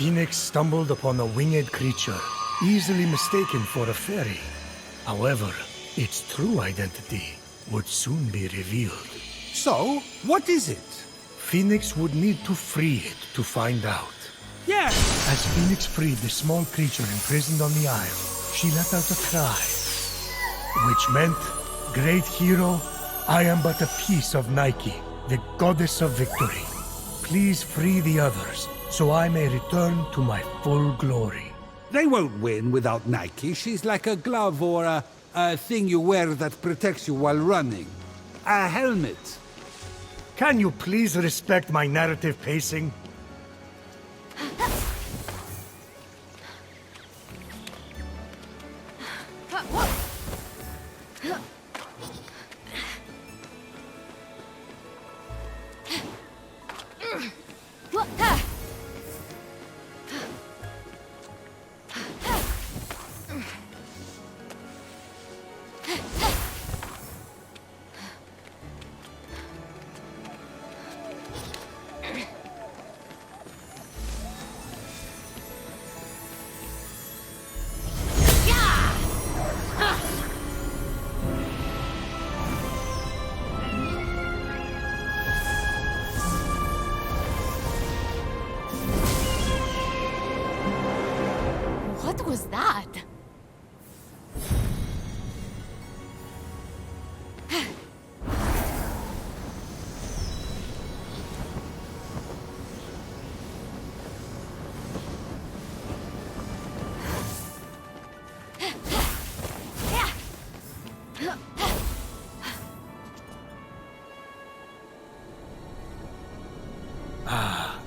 Fenyx stumbled upon a winged creature, easily mistaken for a fairy. However, its true identity would soon be revealed. So, what is it? Fenyx would need to free it to find out. Yes! As Fenyx freed the small creature imprisoned on the isle, she let out a cry, which meant, "Great hero, I am but a piece of Nike, the goddess of victory. Please free the others, so I may return to my full glory." They won't win without Nike. She's like a glove or a thing you wear that protects you while running. A helmet. Can you please respect my narrative pacing? What was that?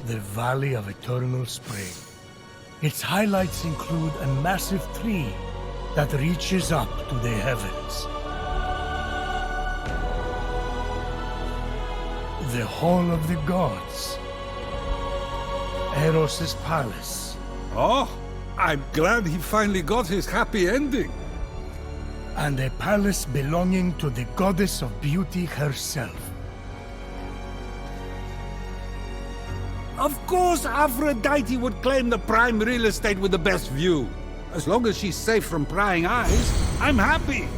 The Valley of Eternal Spring. Its highlights include a massive tree that reaches up to the heavens. The Hall of the Gods. Eros' palace. Oh, I'm glad he finally got his happy ending. and a palace belonging to the goddess of beauty herself. Of course Aphrodite would claim the prime real estate with the best view. As long as she's safe from prying eyes, I'm happy.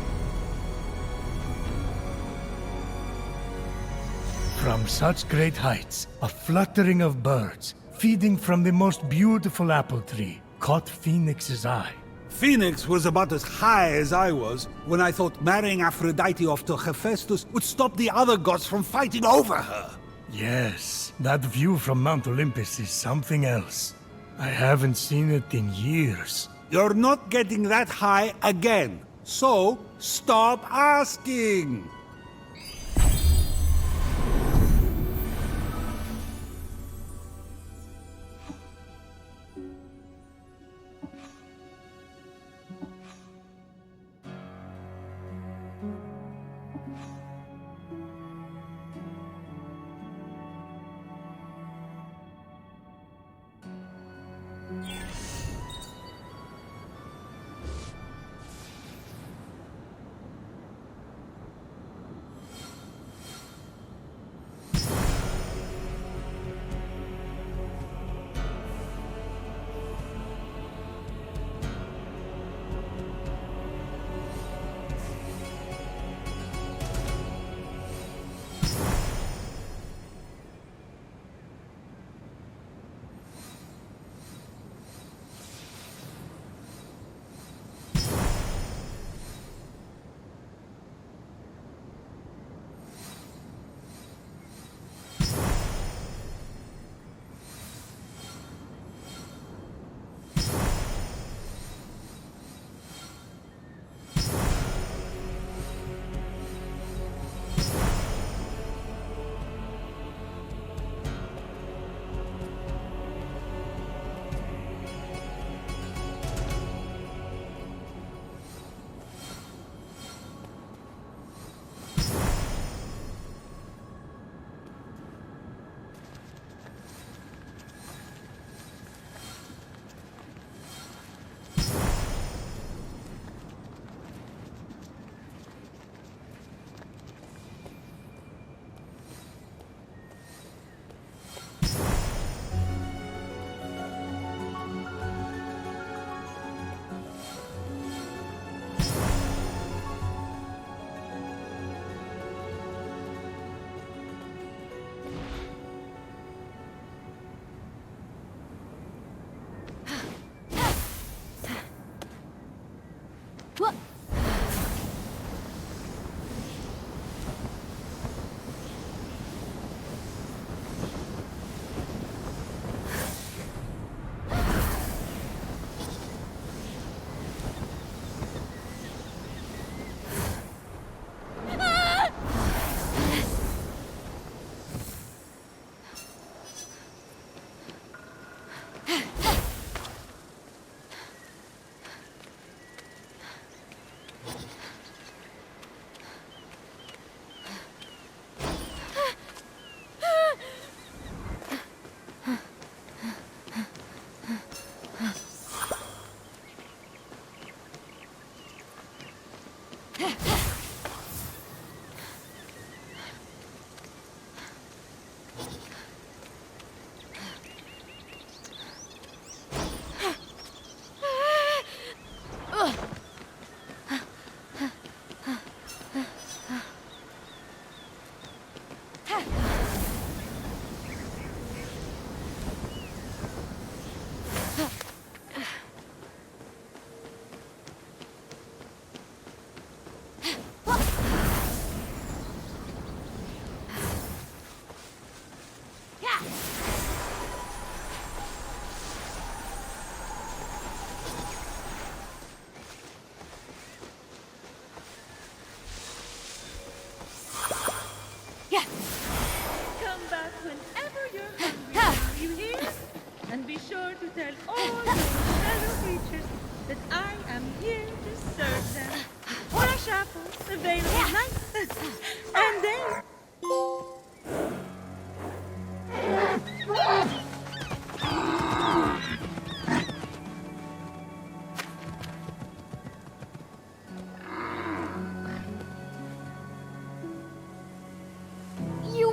From such great heights, a fluttering of birds, feeding from the most beautiful apple tree, caught Phoenix's eye. Phoenix was about as high as I was when I thought marrying Aphrodite off to Hephaestus would stop the other gods from fighting over her. Yes, that view from Mount Olympus is something else. I haven't seen it in years. You're not getting that high again, so stop asking.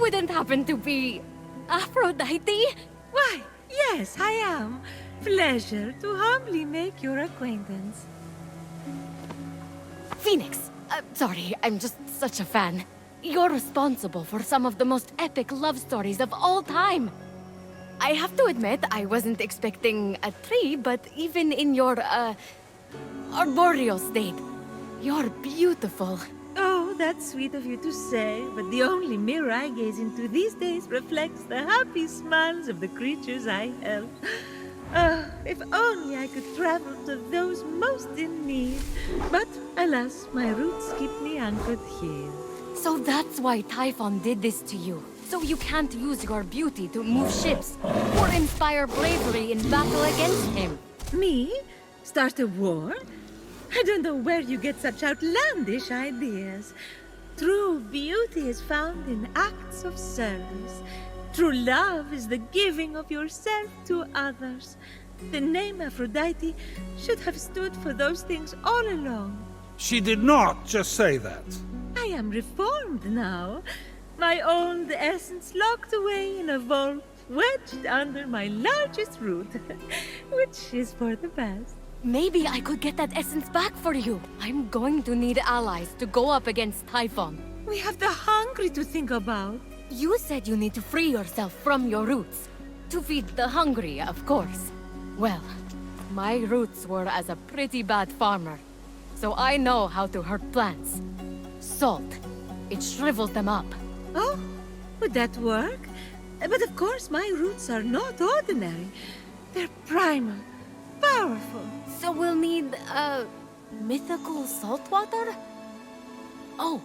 wouldn't happen to be Aphrodite? Why, yes, I am. Pleasure to humbly make your acquaintance. Phoenix. Sorry, I'm just such a fan. You're responsible for some of the most epic love stories of all time. I have to admit, I wasn't expecting a tree, but even in your, arboreal state, you're beautiful. Oh, that's sweet of you to say, but the only mirror I gaze into these days reflects the happy smiles of the creatures I help. If only I could travel to those most in need. But alas, my roots keep me anchored here. So that's why Typhon did this to you. So you can't use your beauty to move ships or inspire bravery in battle against him. Me? Start a war? I don't know where you get such outlandish ideas. True beauty is found in acts of service. True love is the giving of yourself to others. The name Aphrodite should have stood for those things all along. She did not just say that. I am reformed now. My old essence locked away in a vault, wedged under my largest root, which is for the best. Maybe I could get that essence back for you. I'm going to need allies to go up against Typhon. We have the hungry to think about. You said you need to free yourself from your roots. To feed the hungry, of course. Well, my roots were as a pretty bad farmer. So I know how to hurt plants. Salt. It shrivels them up. Oh, would that work? But of course, my roots are not ordinary. They're primal, powerful. So we'll need, mythical salt water? Oh!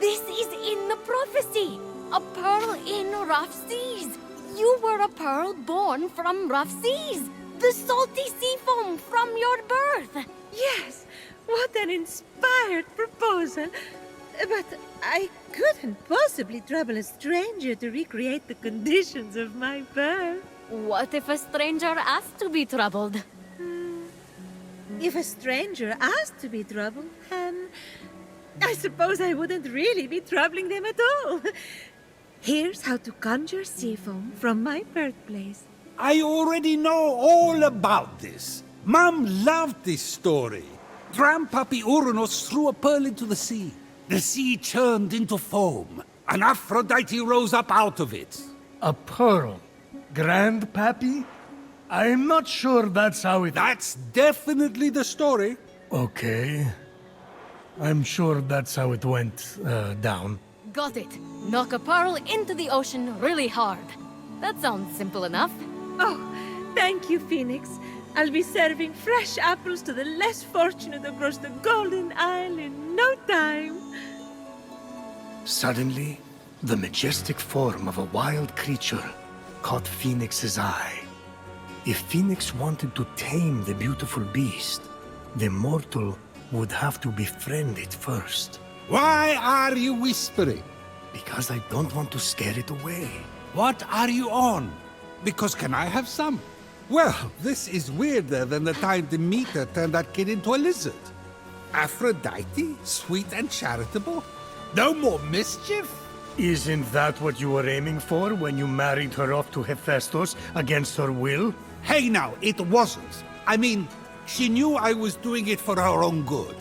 This is in the prophecy! A pearl in rough seas! You were a pearl born from rough seas! The salty sea foam from your birth! Yes, what an inspired proposal! But I couldn't possibly trouble a stranger to recreate the conditions of my birth. What if a stranger asked to be troubled? If a stranger asked to be troubled, then I suppose I wouldn't really be troubling them at all. Here's how to conjure sea foam from my birthplace. I already know all about this. Mom loved this story. Grandpappy Uranus threw a pearl into the sea. The sea churned into foam, and Aphrodite rose up out of it. A pearl? Grandpappy? I'm not sure that's how it... That's definitely the story. Okay. I'm sure that's how it went down. Got it. Knock a pearl into the ocean really hard. That sounds simple enough. Oh, thank you, Phoenix. I'll be serving fresh apples to the less fortunate across the Golden Isle in no time. Suddenly, the majestic form of a wild creature caught Phoenix's eye. If Phoenix wanted to tame the beautiful beast, the mortal would have to befriend it first. Why are you whispering? Because I don't want to scare it away. What are you on? Because can I have some? Well, this is weirder than the time Demeter turned that kid into a lizard. Aphrodite? Sweet and charitable? No more mischief? Isn't that what you were aiming for when you married her off to Hephaestus against her will? Hey now, it wasn't. I mean, she knew I was doing it for her own good.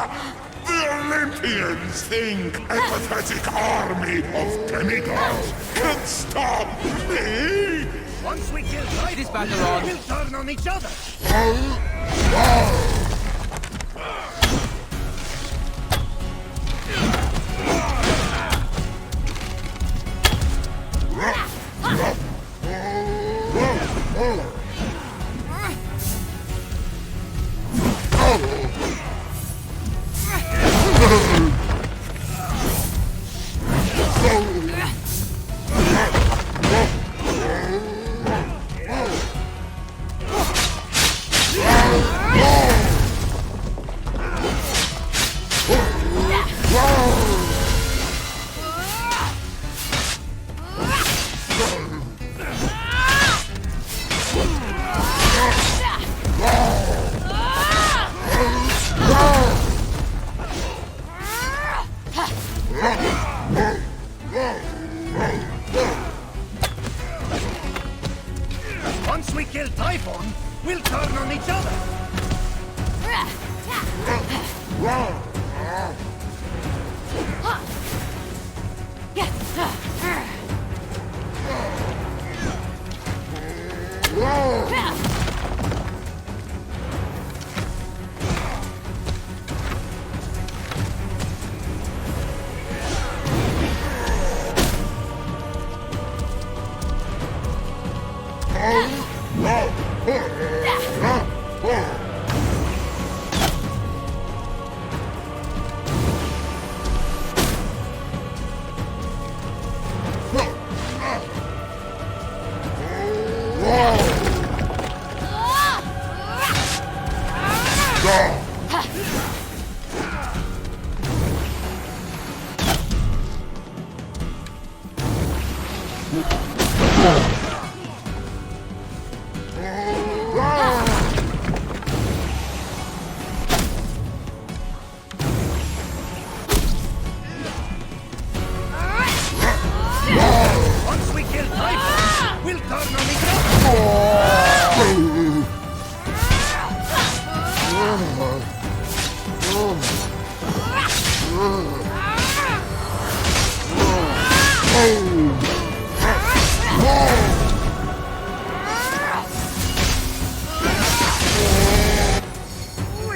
The Olympians think a pathetic army of demigods can stop me? Once we kill this battle on, We'll turn on each other. Once we kill Typhon, we'll turn on each other. Once we kill Typhon, we'll turn on each other. We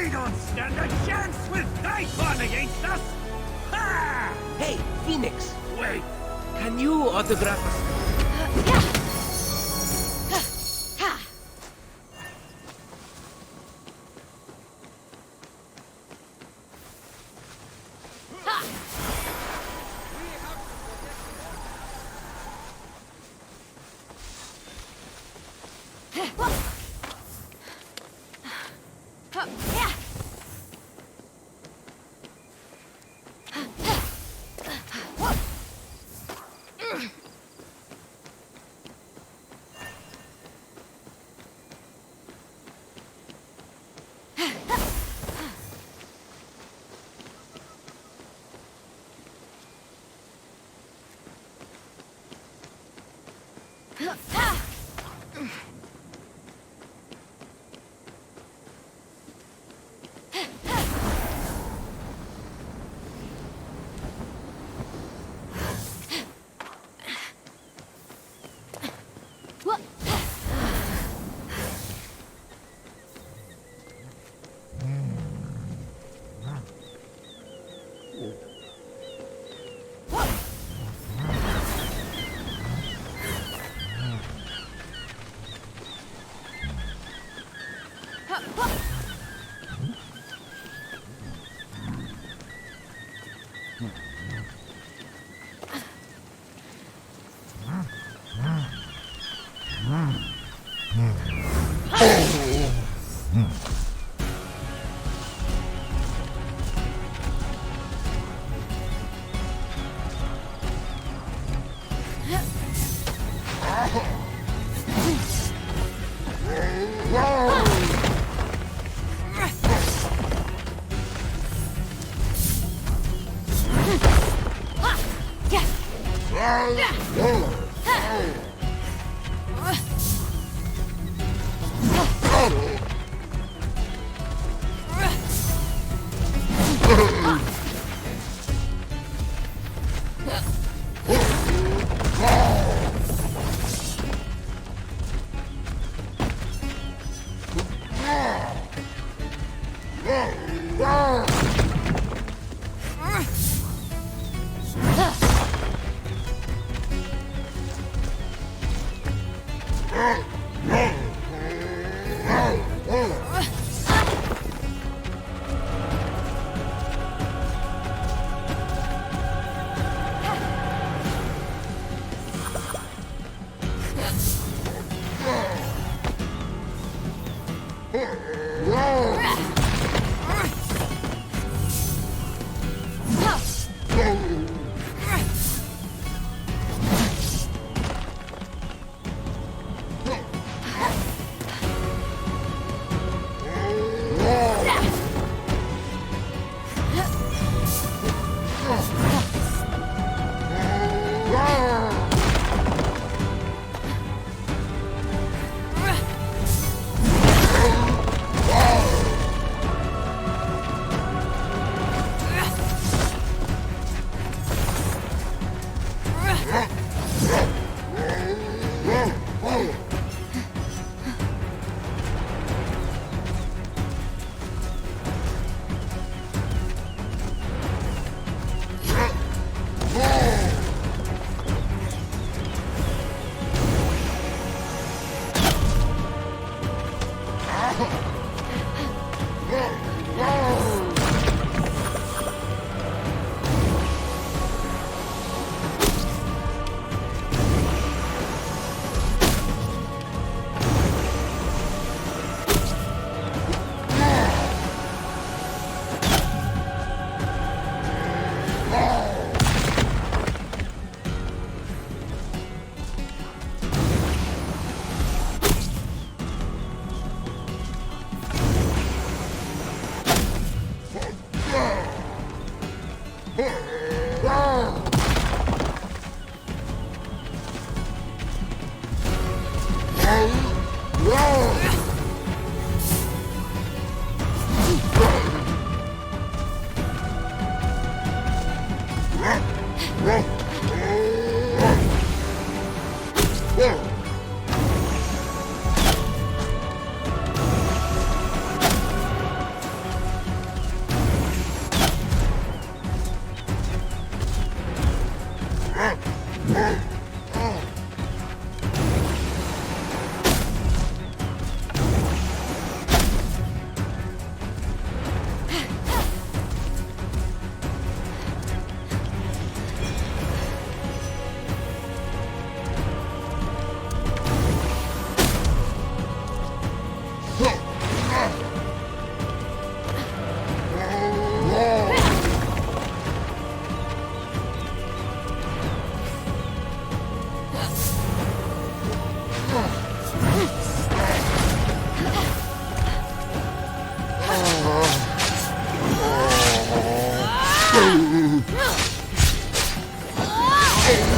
don't stand a chance with Typhon against us. Ha! hey, Phoenix, Wait. can you autograph us?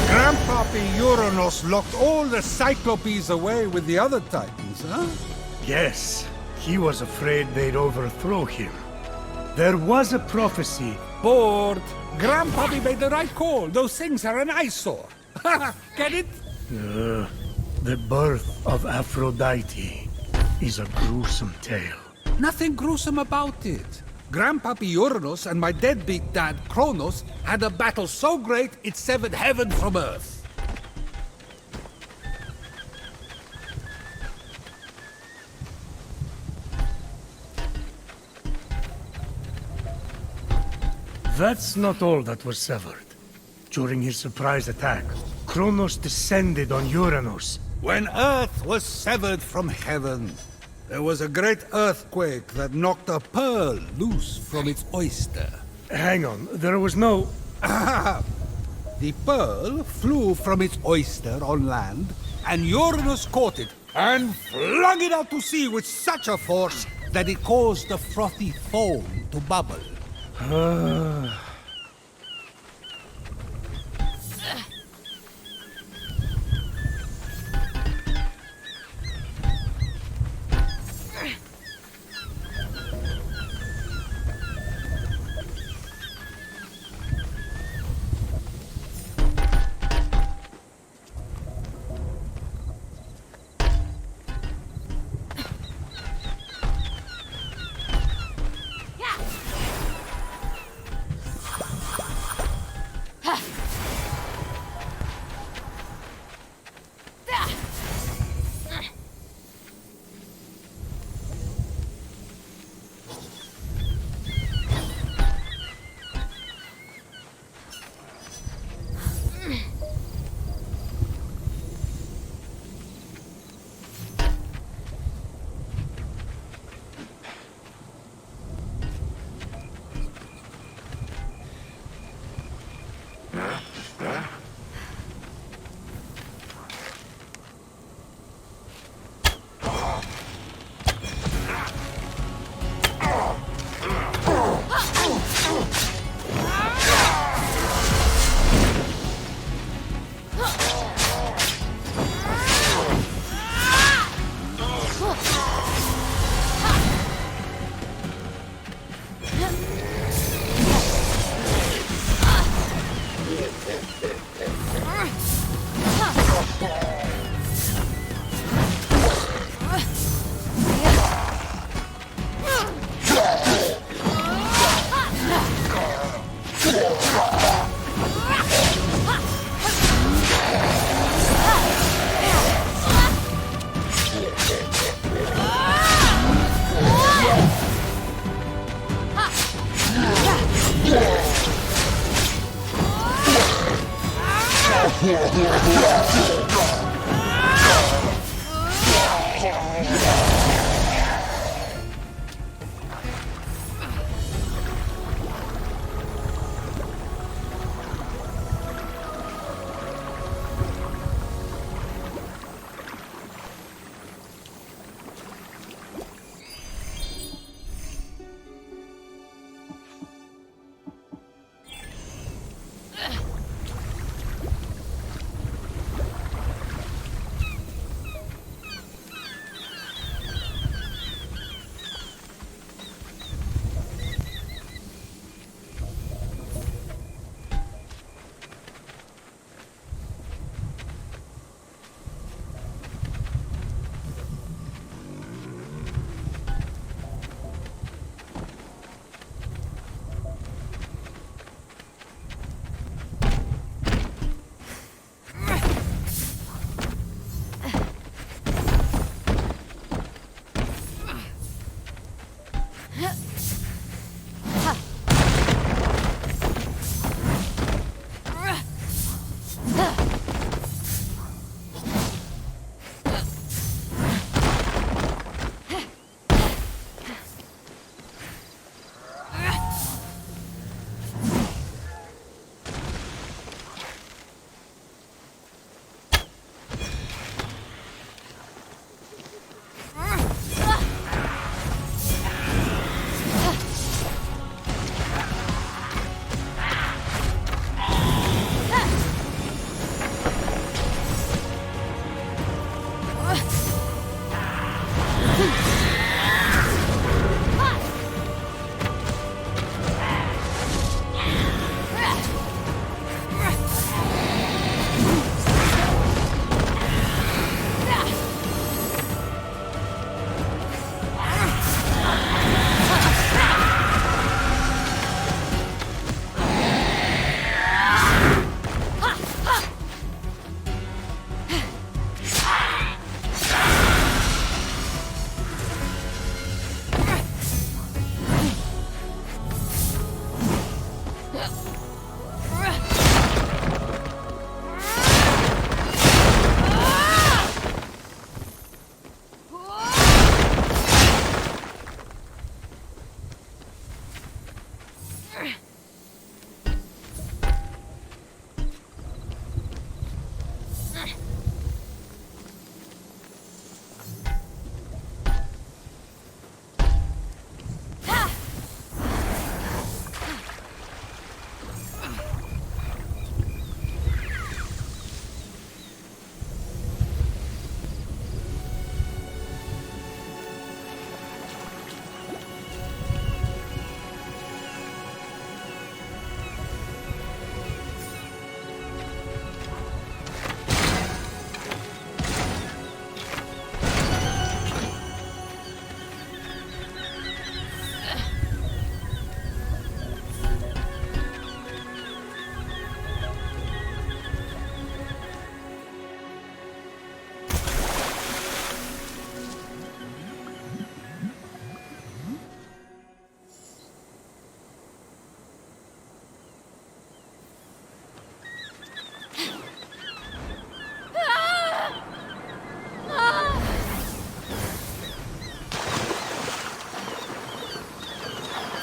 Grandpappy Uranus locked all the Cyclopes away with the other Titans, huh? Yes, he was afraid they'd overthrow him. There was a prophecy. Bored. Grandpappy made the right call. Those things are an eyesore. Get it? The birth of Aphrodite is a gruesome tale. Nothing gruesome about it. Grandpappy Uranus and my deadbeat dad Kronos had a battle so great it severed heaven from earth. That's not all that was severed. During his surprise attack, Kronos descended on Uranus. When earth was severed from heaven, there was a great earthquake that knocked a pearl loose from its oyster. Hang on, there was no... The pearl flew from its oyster on land, and Uranus caught it and flung it out to sea with such a force that it caused the frothy foam to bubble.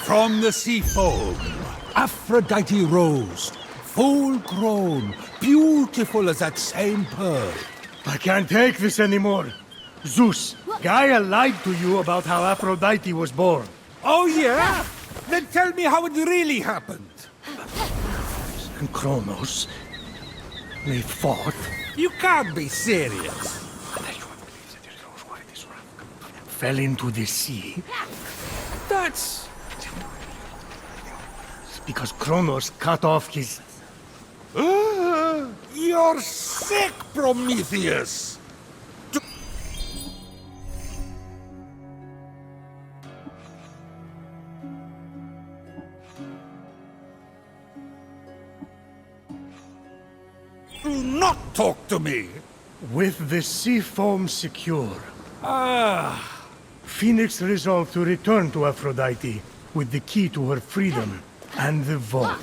From the sea foam, Aphrodite rose, full grown, beautiful as that same pearl. I can't take this anymore. Zeus, Gaia lied to you about how Aphrodite was born. Oh, yeah? Then tell me how it really happened. And Kronos, they fought. You can't be serious. Fell into the sea. That's... It's because Kronos cut off his... You're sick, Prometheus! Do not talk to me! With the sea foam secure, Phoenix resolved to return to Aphrodite with the key to her freedom and the vault.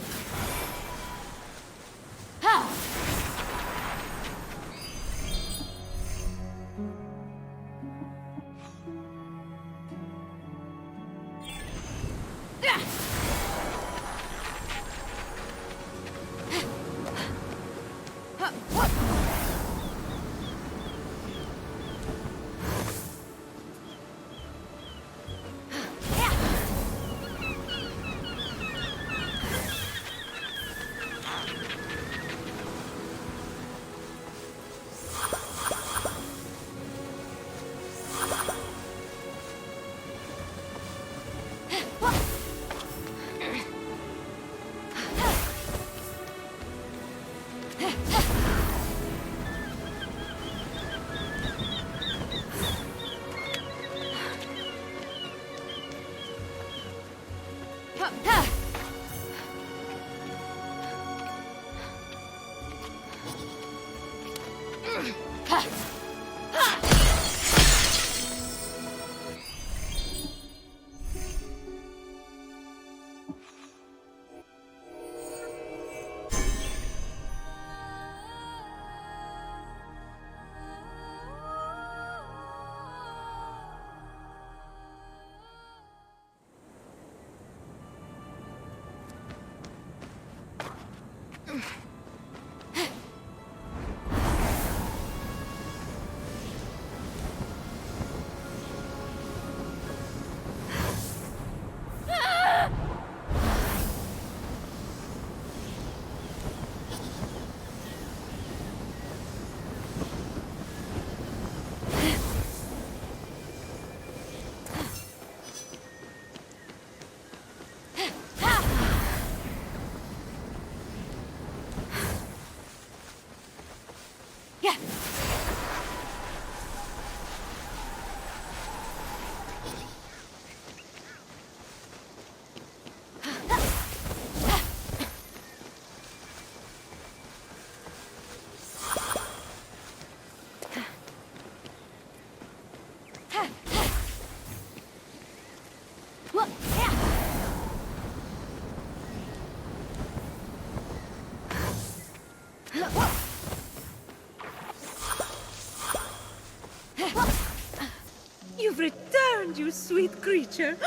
You've returned, you sweet creature.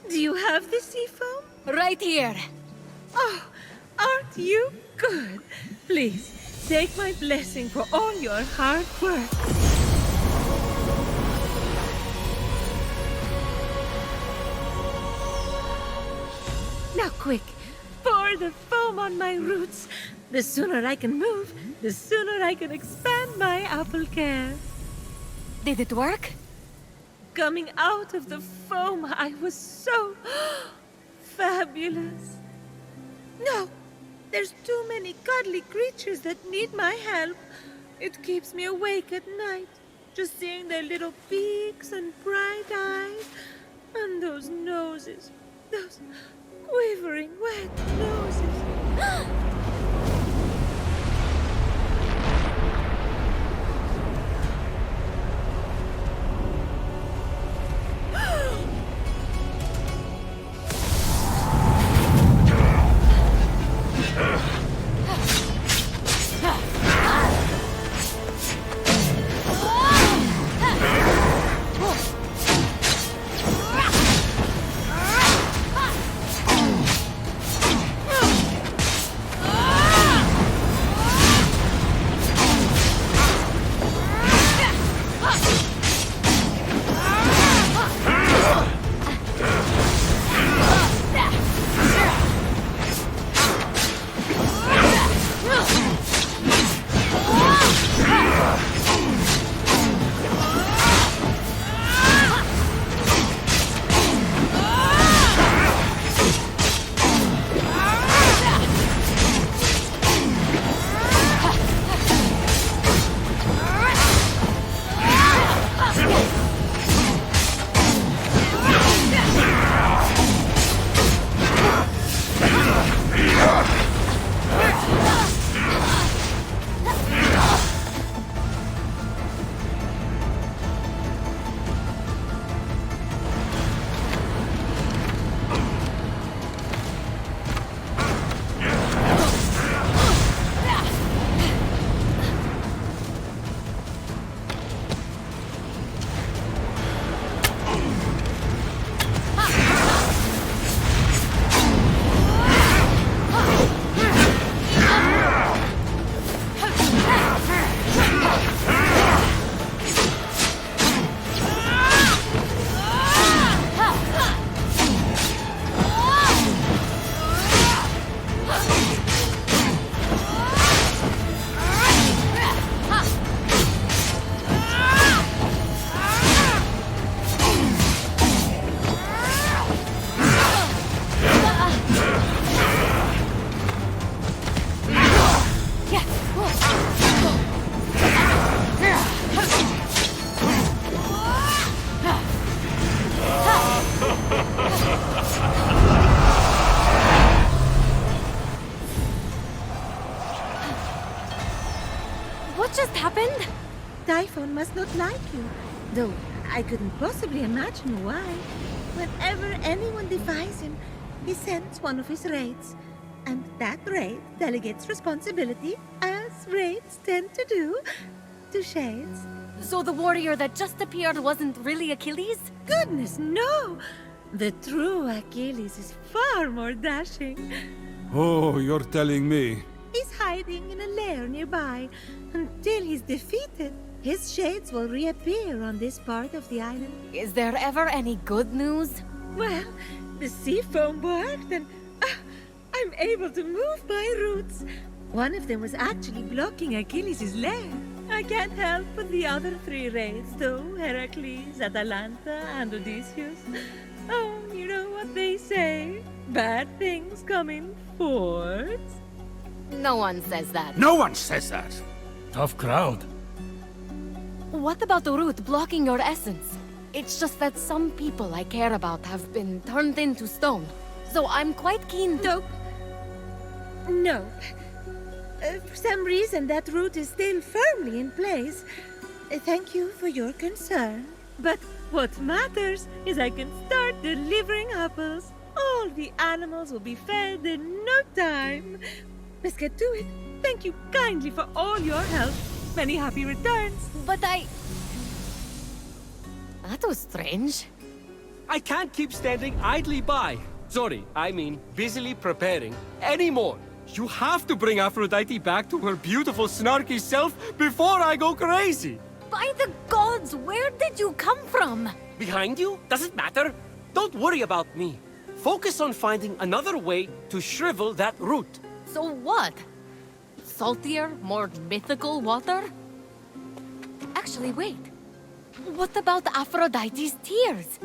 Do you have the sea foam? Right here. Oh, aren't you good? Please, take my blessing for all your hard work. Now quick, pour the foam on my roots. The sooner I can move, the sooner I can expand my apple care. Did it work? Coming out of the foam, I was so fabulous. No, there's too many cuddly creatures that need my help. It keeps me awake at night, just seeing their little beaks and bright eyes, and those noses, those quivering wet noses. Typhon must not like you, though I couldn't possibly imagine why. Whenever anyone defies him, he sends one of his raids. And that raid delegates responsibility, as raids tend to do, to Shades. So the warrior that just appeared wasn't really Achilles? Goodness, no! The true Achilles is far more dashing. Oh, you're telling me. He's hiding in a lair nearby. Until he's defeated, his shades will reappear on this part of the island. Is there ever any good news? Well, the sea foam worked and I'm able to move my roots. One of them was actually blocking Achilles' lair. I can't help but the other three raids, though, Heracles, Atalanta, and Odysseus. Oh, you know what they say. Bad things come in fours. No one says that. No one says that. Tough crowd. What about the root blocking your essence? It's just that some people I care about have been turned into stone. So I'm quite keen to... Nope. For some reason, that root is still firmly in place. Thank you for your concern. But what matters is I can start delivering apples. All the animals will be fed in no time. Let's get to it. Thank you kindly for all your help. Many happy returns. But That was strange. I can't keep standing idly by. Sorry, I mean busily preparing anymore. You have to bring Aphrodite back to her beautiful, snarky self before I go crazy. By the gods, where did you come from? Behind you? Doesn't matter. Don't worry about me. Focus on finding another way to shrivel that root. So what? Saltier, more mythical water? Actually, wait. What about Aphrodite's tears?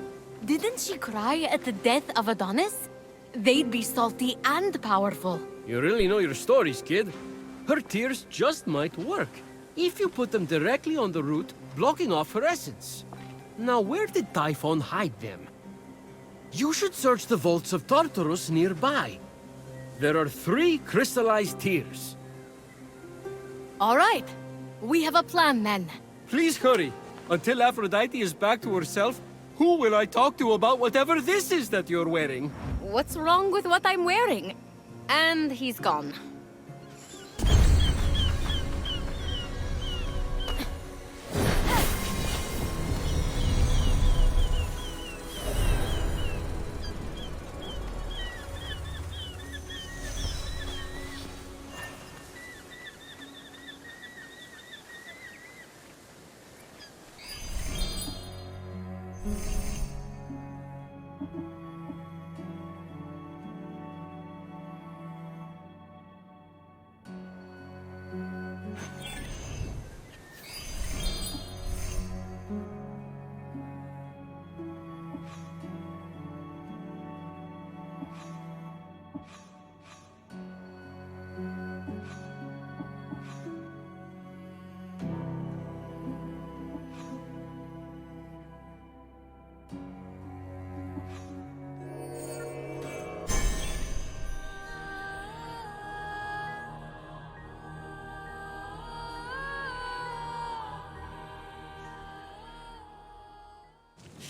Didn't she cry at the death of Adonis? They'd be salty and powerful. You really know your stories, kid. Her tears just might work. If you put them directly on the root, blocking off her essence. Now, where did Typhon hide them? You should search the vaults of Tartarus nearby. There are 3 crystallized tears. All right. We have a plan, then. Please hurry. Until Aphrodite is back to herself, who will I talk to about whatever this is that you're wearing? What's wrong with what I'm wearing? And he's gone.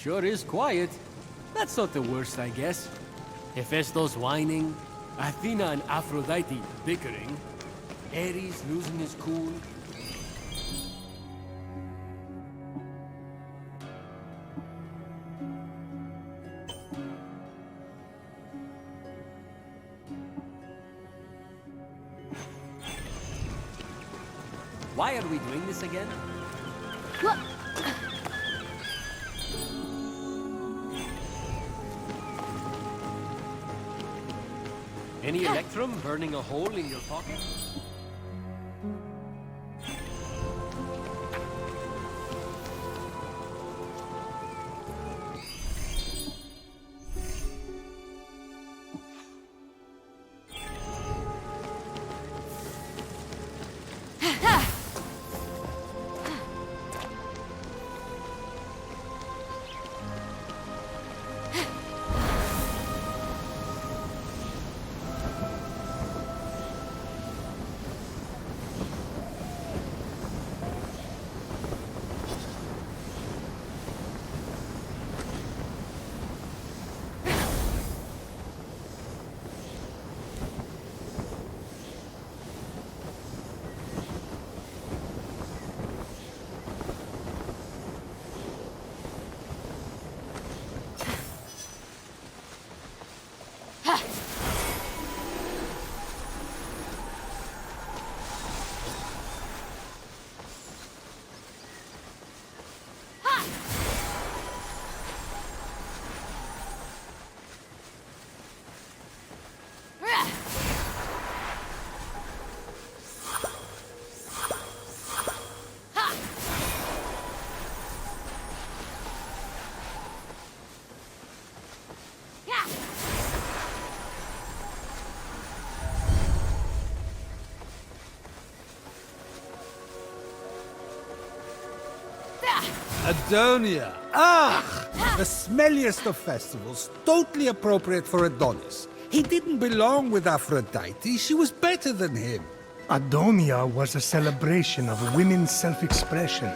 Sure is quiet. That's not the worst, I guess. Hephaestus whining, Athena and Aphrodite bickering, Ares losing his cool. Why are we doing this again? What? Any electrum burning a hole in your pocket? Adonia. Ah! The smelliest of festivals. Totally appropriate for Adonis. He didn't belong with Aphrodite. She was better than him. Adonia was a celebration of women's self-expression.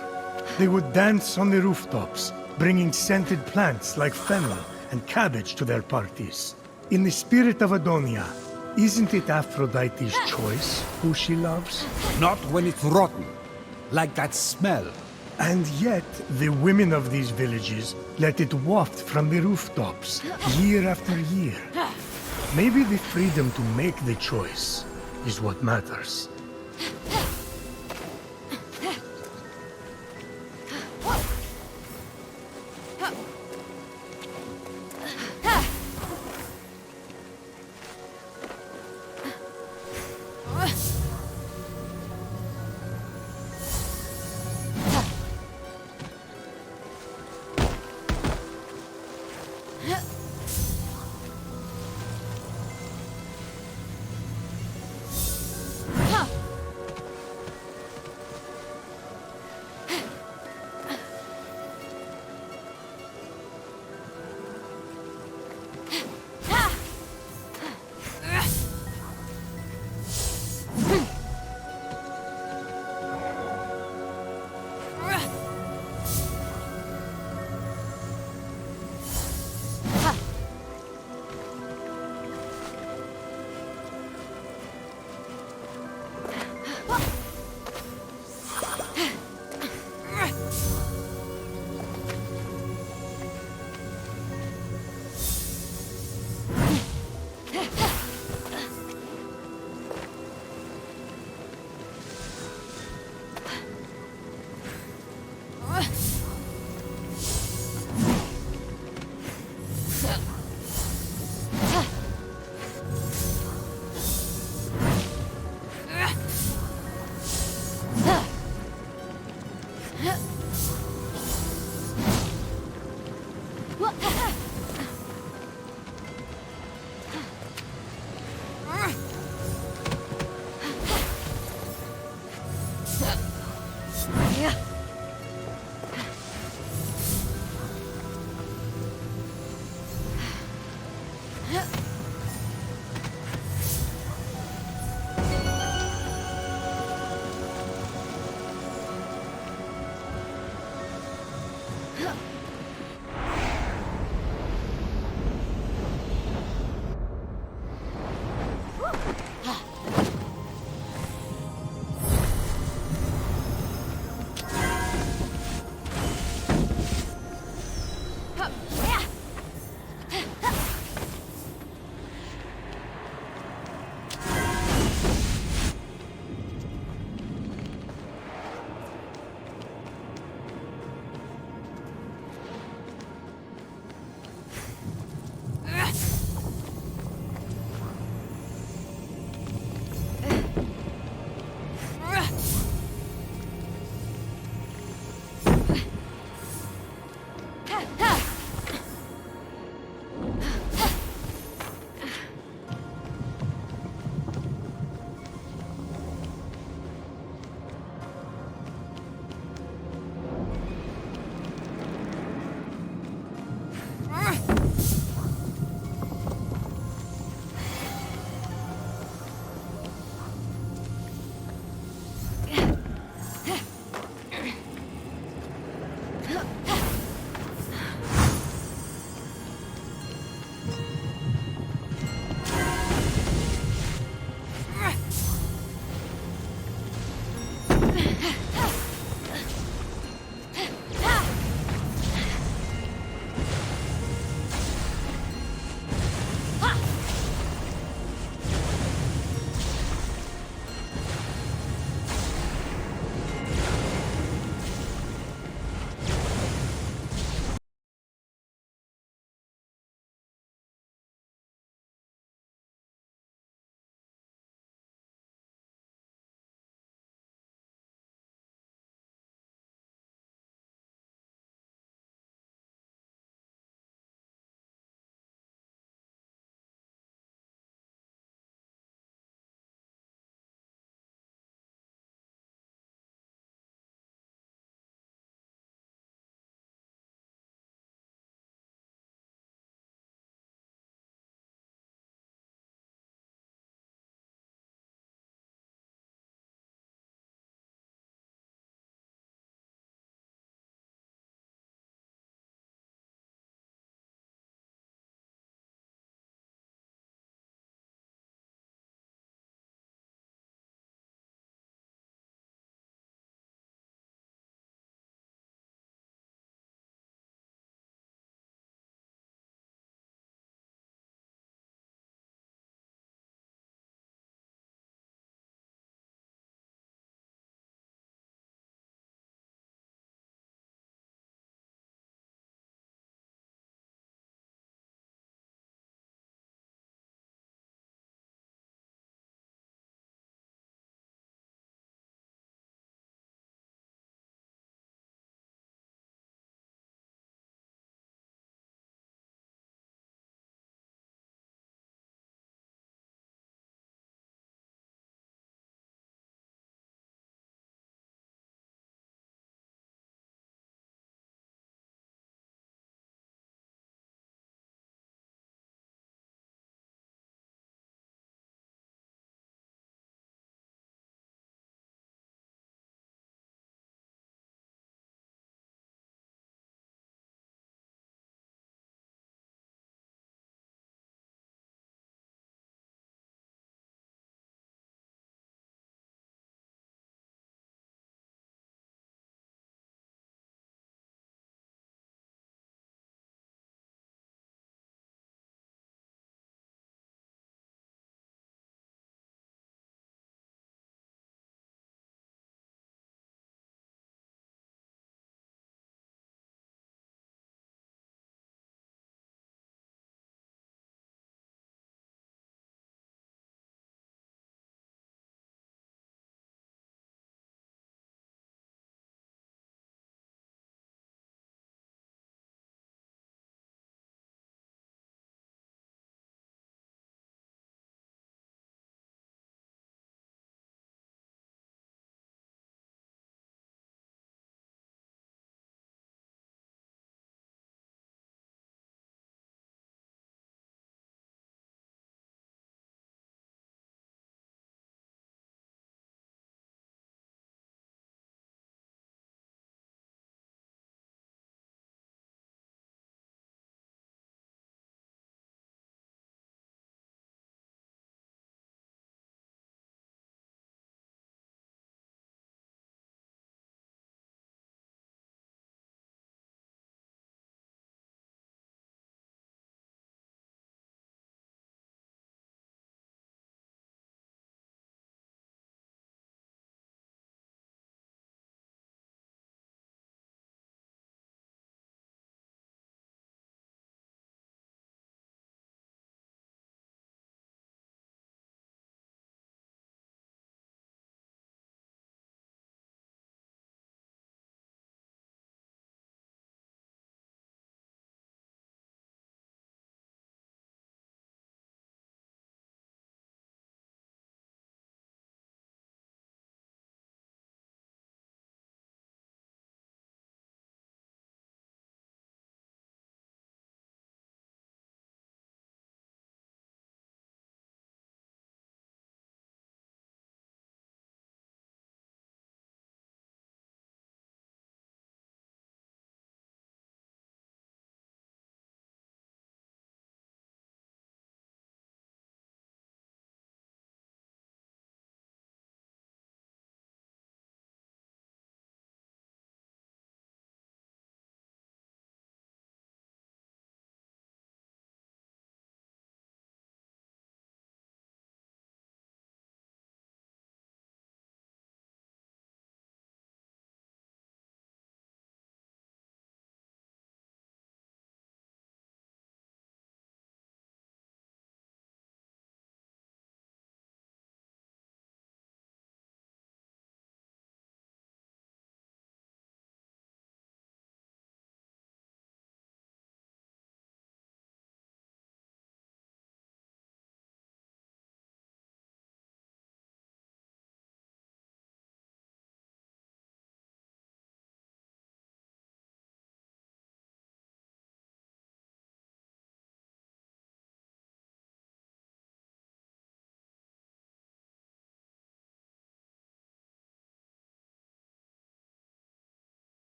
They would dance on the rooftops, bringing scented plants like fennel and cabbage to their parties. In the spirit of Adonia, isn't it Aphrodite's choice who she loves? Not when it's rotten. Like that smell. And yet, the women of these villages let it waft from the rooftops, year after year. Maybe the freedom to make the choice is what matters.